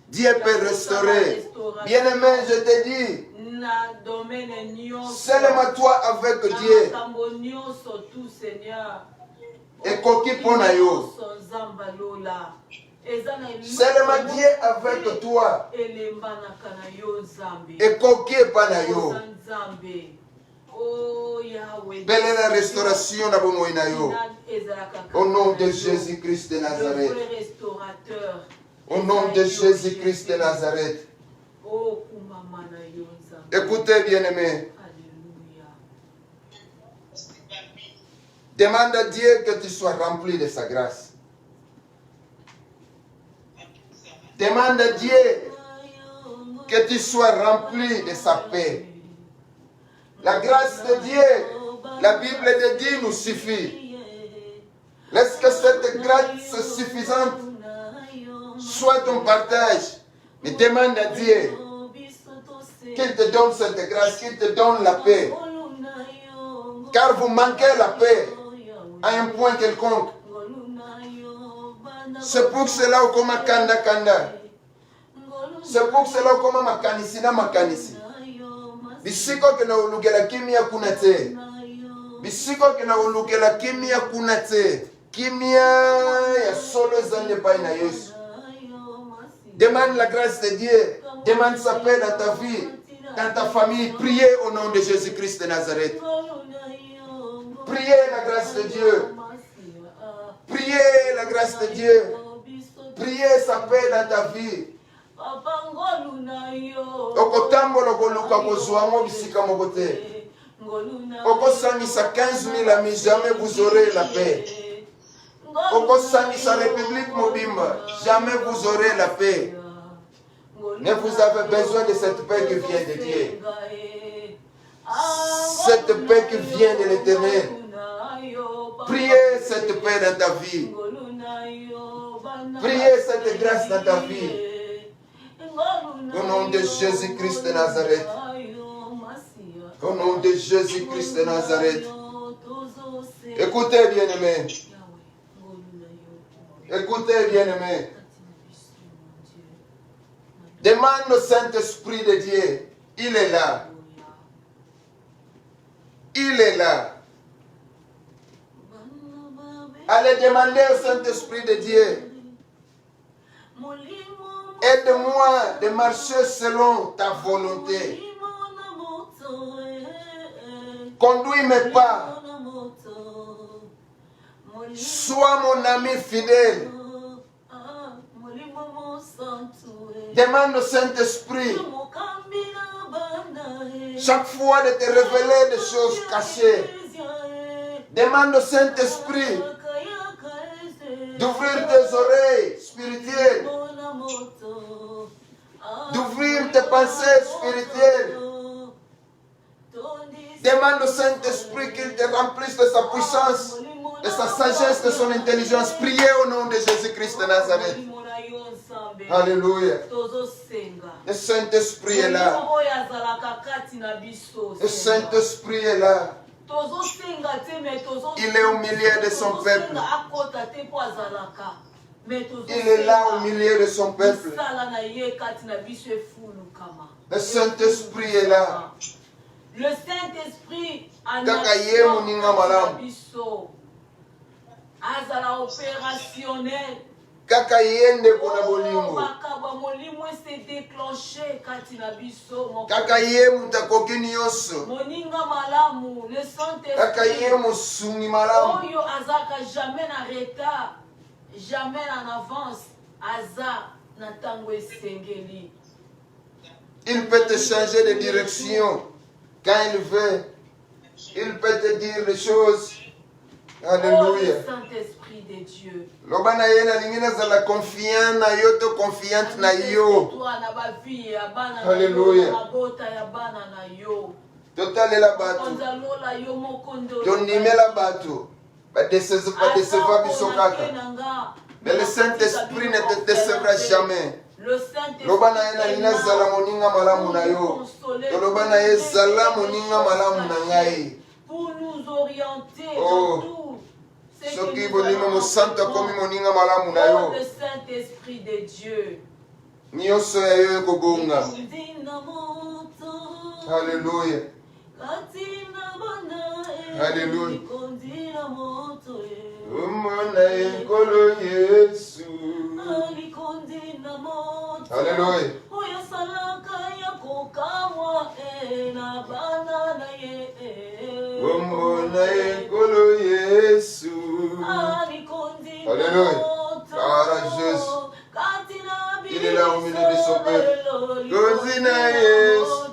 Dieu peut restaurer. Bien-aimé, je te dis, seulement toi avec Dieu. Et koki pona yo. Seulement Dieu avec toi. Et koki pana yo. Belle la restauration na bomoy na yo. Au nom de Jésus-Christ de Nazareth. Au nom de Jésus-Christ de Nazareth. Écoutez, bien-aimés. Demande à Dieu que tu sois rempli de sa grâce. Demande à Dieu que tu sois rempli de sa paix. La grâce de Dieu, la Bible te dit, nous suffit. Laisse que cette grâce suffisante soit ton partage. Mais demande à Dieu qu'il te donne cette grâce, qu'il te donne la paix. Car vous manquez la paix à un point quelconque. C'est pour cela au koma kanda kanda. C'est pour cela au koma makanisi na makanisi. Bisiko kena ulugela kimia kunate. Bisiko kena ulugela kimia kunate. Kimia ya solo zande pa ina Yesu. Demande la grâce de Dieu. Demande sa paix dans ta vie, dans ta famille. Priez au nom de Jésus-Christ de Nazareth. Priez la grâce de Dieu. Priez la grâce de Dieu. Priez sa paix dans ta vie. Okotambola koluka kozwango bisika mokote. Okosangisa 15 000 amis, jamais vous aurez la paix. Okosangisa République Mobimba, jamais vous aurez la paix. Mais vous avez besoin de cette paix qui vient de Dieu. Cette paix qui vient de l'Éternel. Priez cette paix dans ta vie. Priez cette grâce dans ta vie. Au nom de Jésus-Christ de Nazareth. Au nom de Jésus-Christ de Nazareth. Écoutez, bien-aimés. Écoutez, bien-aimés. Demande au Saint-Esprit de Dieu. Il est là. Il est là. Allez demander au Saint-Esprit de Dieu. Aide-moi de marcher selon ta volonté. Conduis mes pas. Sois mon ami fidèle. Demande au Saint-Esprit chaque fois de te révéler des choses cachées. Demande au Saint-Esprit d'ouvrir tes oreilles spirituelles, d'ouvrir tes pensées spirituelles. Demande au Saint-Esprit qu'il te remplisse de sa puissance, de sa sagesse, de son intelligence. Priez au nom de Jésus-Christ de Nazareth. Alléluia. Tozosenga. Le Saint-Esprit est là. Molimo oyo azalaka kati na biso. Le Saint-Esprit est là. Tozosenga te me tozosenga. Il est au milieu de son peuple. Akota te po azalaka. Il est là au milieu de son peuple. Le Saint-Esprit est là. Le Saint-Esprit a azala opérationnel. Kaka yende pona bolingo. Molimo s'est déclenché kati na biso. Kaka ye mutakoki nyonso. Moninga malamu, le Saint-Esprit. Kaka ye musungi malamu. Oyo azaka jamais na retard, jamais en avance. Aza na tango esengeli. Il peut te changer de direction quand il veut. Il peut te dire les choses. Alléluia. Oh, le Saint-Esprit de Dieu. Lobana yena lingina za la confiance na yo to confiante na yo. Alléluia. Total la batu. Tonimela batu. Ba décevra biso kaka. Mais le Saint-Esprit ne te décevra jamais. Lobana yena lina zala moninga malamu na yo. Lobana ye zala moninga malamu na ngai. Pour nous orienter dans tout. Soki bolimo mosanto komi moninga malamu na yo. Le Saint-Esprit de Dieu. Nyonso ya yo ekobonga. Alléluia. Alléluia. Umona ekolo Yesu. Alléluia. Umona ekolo Yesu. Alléluia. Car Jésus, il est là au milieu de son peuple. Kozina Yesu,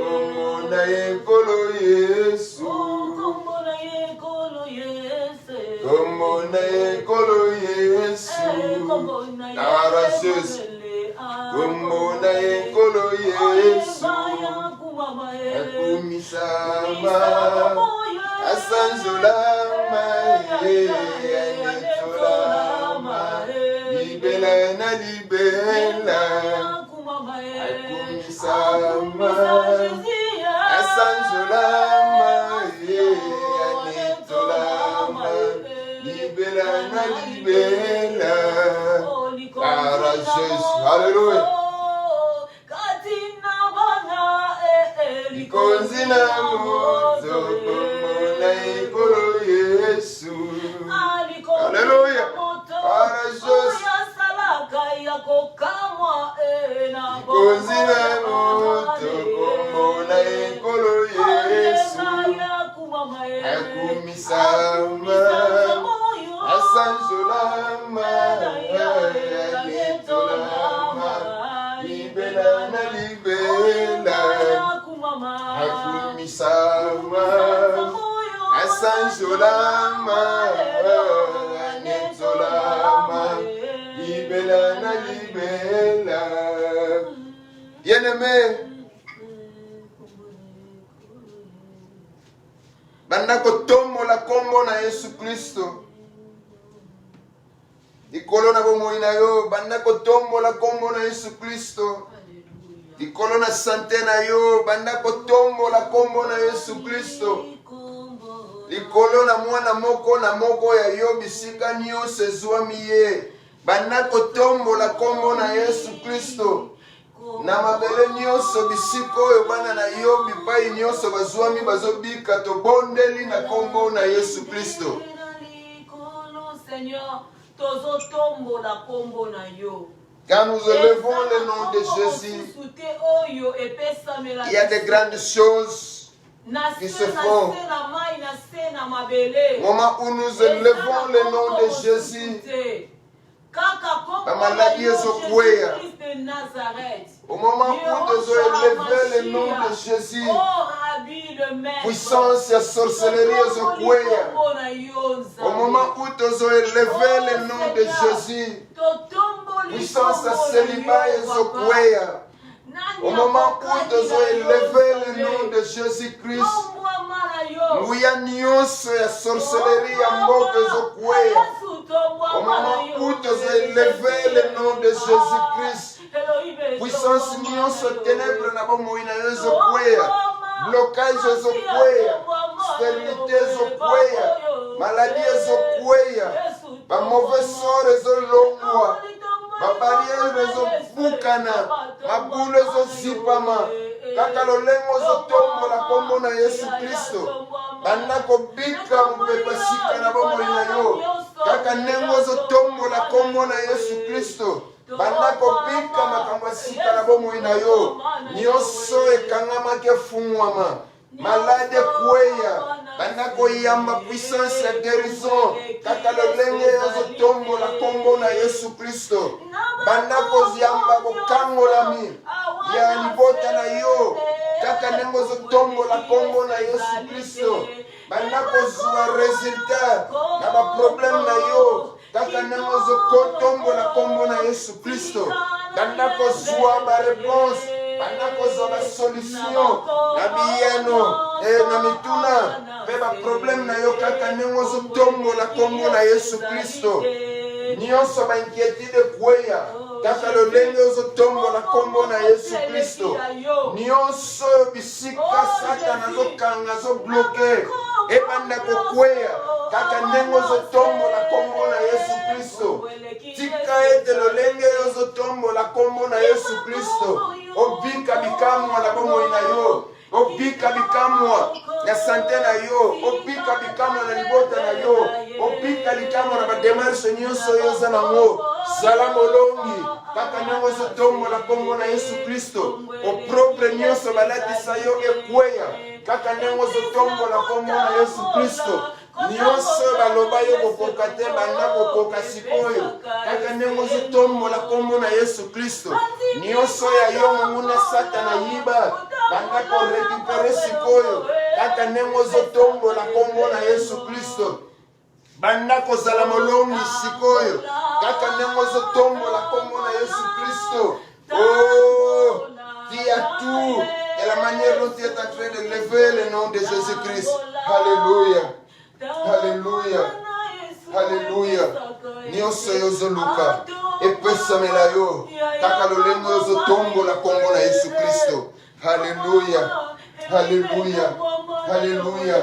Umona ekolo Yesu. Umona ekolo Yesu. Car Jésus, Umona ekolo Yesu. Akumisama asanzolama anetolama libela na libela akumisama asanzolama anetolama libela na libela. Car Jésus, alléluia. Konzina moto komona ekolo Yesu. Alléluia. Konzina moto komona ekolo Yesu. Akumisama asanjolama anetolama libela na libela. Akumisama asanjolama anetolama libela na libela. Bien-aimé, banda kotombola kombo na Yesu Kristo. Likolo na bomoi na yo, banda kotombola kombo na Yesu Kristo. Likolo na sante na yo, banda kotombola kombo na Yesu Kristo. Likolo na mwana moko na moko ya yo bisika nyonso ezwami ye, banda kotombola kombo na Yesu Kristo. Na mabele nyonso bisika oyo bana na yo bipai nyonso bazwami bazobika tobondeli na kombo na Yesu Kristo. Quand nous élevons le nom de Jésus, il y a de grandes choses qui se font. Au moment où nous élevons le nom de Jésus, la maladie est au couille. Au moment où nous élevons le nom de Jésus, puissance et sorcellerie est au couille. Au moment où nous élevons le nom de Jésus, puissance et célibat est au couille. Au moment où nous élevons le nom de Jésus-Christ, nous y a nyonso ya sorcellerie ya mboka est au couille. Au moment où tu as élevé le nom de Jésus-Christ, puissance nyonso ténèbres na bomoi na yo ezokwea, blocage ezokwea, stérilité ezokwea, maladie ezokwea, ba mauvais sort ezolongwa, ba barrière ezobukana, mabulu ezozipama, kaka lolengo ezotombola kombo na Yesu Kristo, banda kobika mopepasika na bomoi na yo, kaka nengo ezotombola kombo na Yesu Kristo, banda kobika makambo sika na bomoi na yo, nyonso ekangamaki efungwama, malade kweya, banda koyamba puissance ya guérison, kaka lolenge ezotombola kombo na Yesu Kristo, banda koziyamba kokangolami ya libota na yo, kaka nengo ezotombola kombo na Yesu Kristo, banda kozwa resultat na baproblème na yo, kaka nengo ezotombola kombo na Yesu Kristo, banda kozwa baréponse, banda kozwa basolution na biyeno na mituna mpe baproblème na yo, kaka nengo ezotombola kombo na Yesu Kristo, nyonso bainquiétude kweya, kaka lolenge ezotombola kombo na Yesu Kristo, nyonso bisika Satana azokanga azobloke ebanda kokweya, kaka ndenge ezotombola kombo na Yesu Kristo, tika ete lolenge ezotombola kombo na Yesu Kristo, obika bikamwa na bomoi na yo, obika bikamwa na sante na yo, obika bikamwa na libota na yo, obika bikamwa na bademarshe nyonso yo oza nango, zala molongi, kaka ndenge ezotombola kombo na Yesu Kristo, opropre nyonso balatisa yo ekweya, kaka ndenge ezotombola kombo na Yesu Kristo, nyonso baloba yo kokoka te banda kokoka sikoyo, kaka ndenge ezotombola kombo na Yesu Kristo, nyonso ya yo monguna Satana yiba banda korekipere sikoyo, kaka ndenge ezotombola kombo na Yesu Kristo, banda kozala molongi sikoyo, kaka ndenge ezotombola kombo na Yesu Kristo. Oh, dis à tout et la manière dont tu es en train de lever le nom de Jésus-Christ. Alléluia. Alléluia. Alléluia. Nyonso yozoluka epesamela yo, kaka lolengo yozotombola kombo na Yesu Kristo. Alléluia. Alléluia. Alléluia.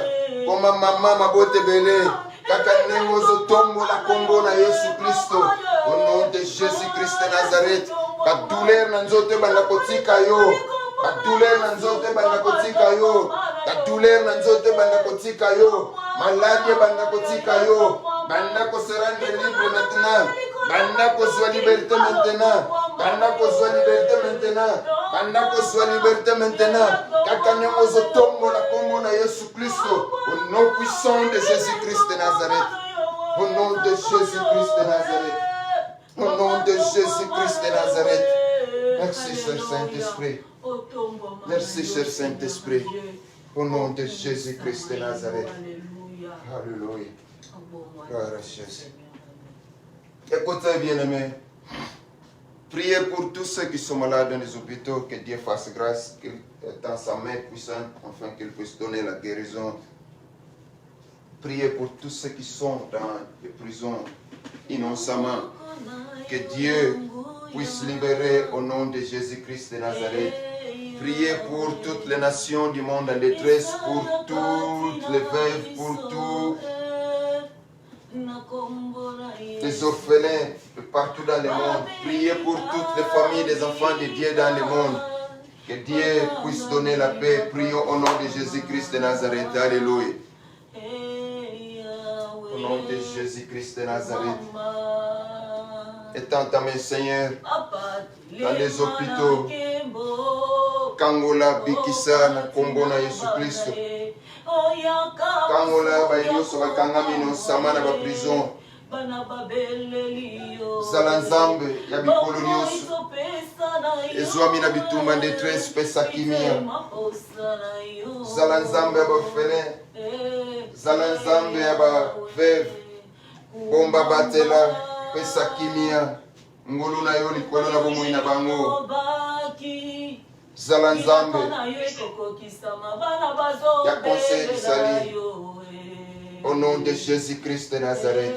Koma mama mabote bele, kaka nengo yozotombola kombo na Yesu Kristo. Au nom de Jésus-Christ de Nazareth, ba douleur na nzoto banda kotika yo, ba douleur na nzoto banda kotika yo, ba douleur na nzoto banda kotika yo, maladie banda kotika yo, banda ko se rendre libre maintenant, banda ko soit liberté maintenant, banda ko soit liberté maintenant, banda ko soit liberté maintenant, kaka nengo zotombola kombo na Yesu Kristo, au nom puissant de Jésus-Christ de Nazareth, au nom de Jésus-Christ de Nazareth. Au nom de Jésus-Christ de Nazareth. Merci, cher Saint-Esprit. Merci, cher Saint-Esprit. Au nom de Jésus-Christ de Nazareth. Alléluia. Gloire à Jésus. Écoutez, bien-aimés. Priez pour tous ceux qui sont malades dans les hôpitaux, que Dieu fasse grâce, qu'il tend sa main puissante, afin qu'il puisse donner la guérison. Priez pour tous ceux qui sont dans les prisons innocemment. Que Dieu puisse libérer au nom de Jésus-Christ de Nazareth. Priez pour toutes les nations du monde en détresse, pour toutes les veuves, pour tous les orphelins partout dans le monde. Priez pour toutes les familles des enfants de Dieu dans le monde. Que Dieu puisse donner la paix. Prions au nom de Jésus-Christ de Nazareth. Alléluia. Au nom de Jésus-Christ de Nazareth. Étends ta main, Seigneur, dans les hôpitaux, Kangola, Bikisa, na Kombo na Yesu Kristo. Kangola, Bayoso, Bakangamino, Samana, ba prison. Zalanzambe, Yabikolo Nyoso. Ezwami na bitumba détresse, pesa kimia. Zalanzambe, Yaba Felin. Zalanzambe, Yaba Veuve. Bomba Batela. Pesa kimia ngolu na yo likolo na bomoi na bango zala nzambe ya conseil du salut au nom de Jésus-Christ de Nazareth.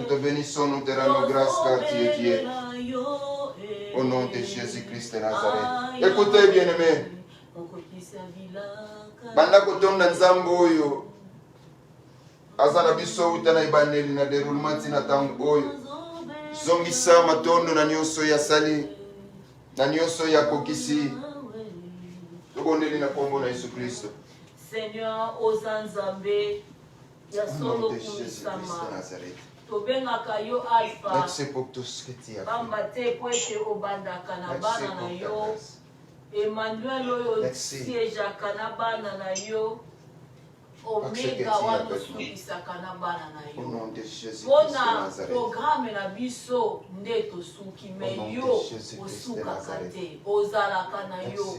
Nous te bénissons, nous te rendons grâce car tu es Dieu. Au nom de Jésus-Christ de Nazareth. Écoutez, bien-aimés. Banda kotonda nzambo oyo. Azana biso utana ibaneli na déroulement tina tango oyo. Zongisa matondo na nyonso ya sali. Na nyonso ya kokisi. Tokondeli na kombo na Yesu Kristo. Seigneur, Ozanzambe, ya solo kumisama. Tobengaka yo Alpha. Merci pour tout ce que tu as fait. Bamba te po ete obandaka na bana na yo. Emmanuel oyo siejaka na bana na yo. Omega wana osukisaka na bana na yo. Mpona programe na biso nde tosuki me yo osukaka te ozalaka na yo.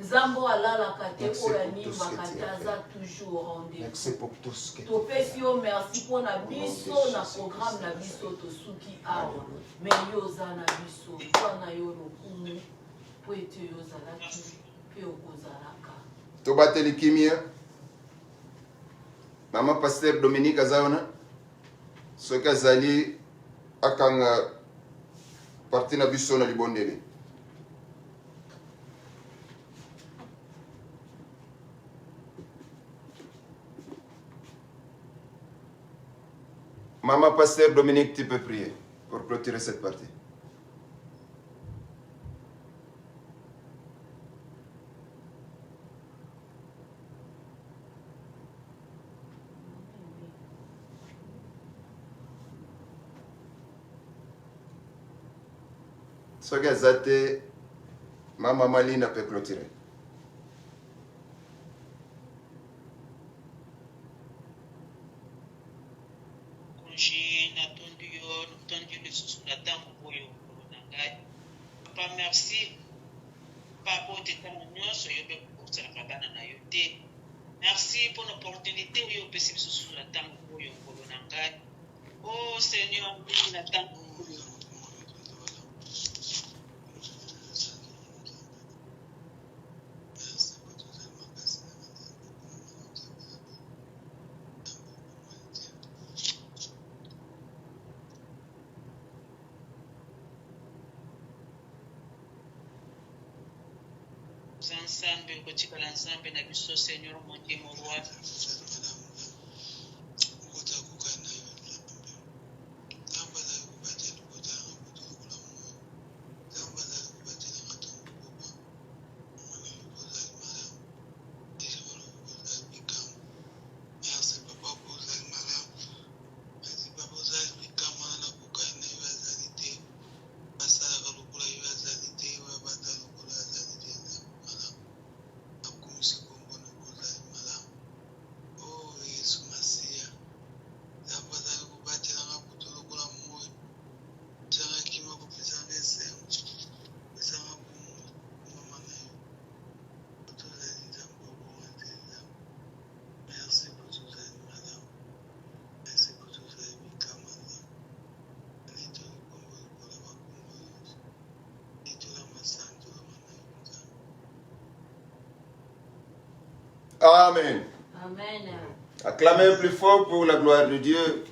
Nzambo alalaka te oyo animaka te aza toujours rendez-vous. Topesi yo merci mpona biso na programe na biso tosuki awa me yo oza na biso mpona yo lokumu po ete yo ozalaki mpe okozalaka. Tobateli kimia. Mama Pasteur Dominique Azaona, ce qu'Azali akanga parti na biso na libondeli. Mama Pasteur Dominique, tu peux prier pour clôturer cette partie. Ce que Zate, Mama Malina peut clôturer. Merci. Merci pour l'opportunité de sur la table. Oh Seigneur, la table. Ensemble, katika l'ensemble na biso Seigneur mon Dieu mon roi. Amen. Amen. Acclamez plus fort pour la gloire de Dieu.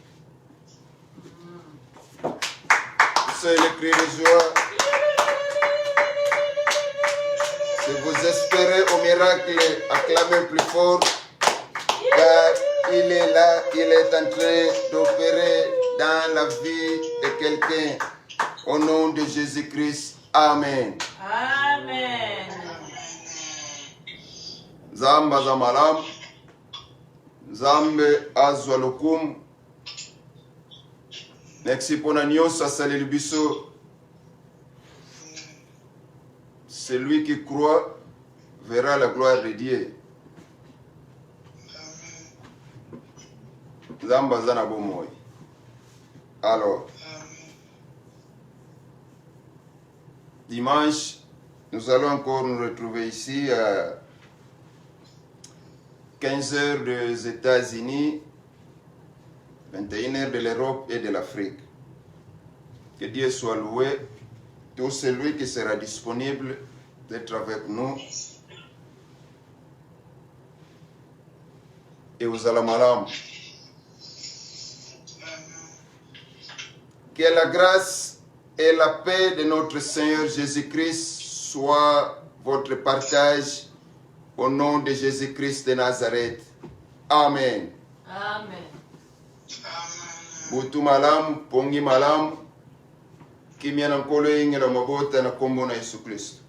C'est le cri de joie. Si vous espérez au miracle, acclamez plus fort. Car il est là, il est en train d'opérer dans la vie de quelqu'un. Au nom de Jésus-Christ. Amen. Amen. Zamba zamalam, Zambe azwalukum. Merci pour la nyonso asali biso. Celui qui croit verra la gloire de Dieu. Zamba zana bomoy. Alors, dimanche, nous allons encore nous retrouver ici à 15h des États-Unis, 21h de l'Europe et de l'Afrique. Que Dieu soit loué. Tout celui qui sera disponible d'être avec nous. Et aux alamalam. Que la grâce et la paix de notre Seigneur Jésus-Christ soient votre partage au nom de Jésus-Christ de Nazareth. Amen. Amen. Butu malam, pongi malam, kimya na nkolo ingi na mabota na kombo na Yesu Kristo.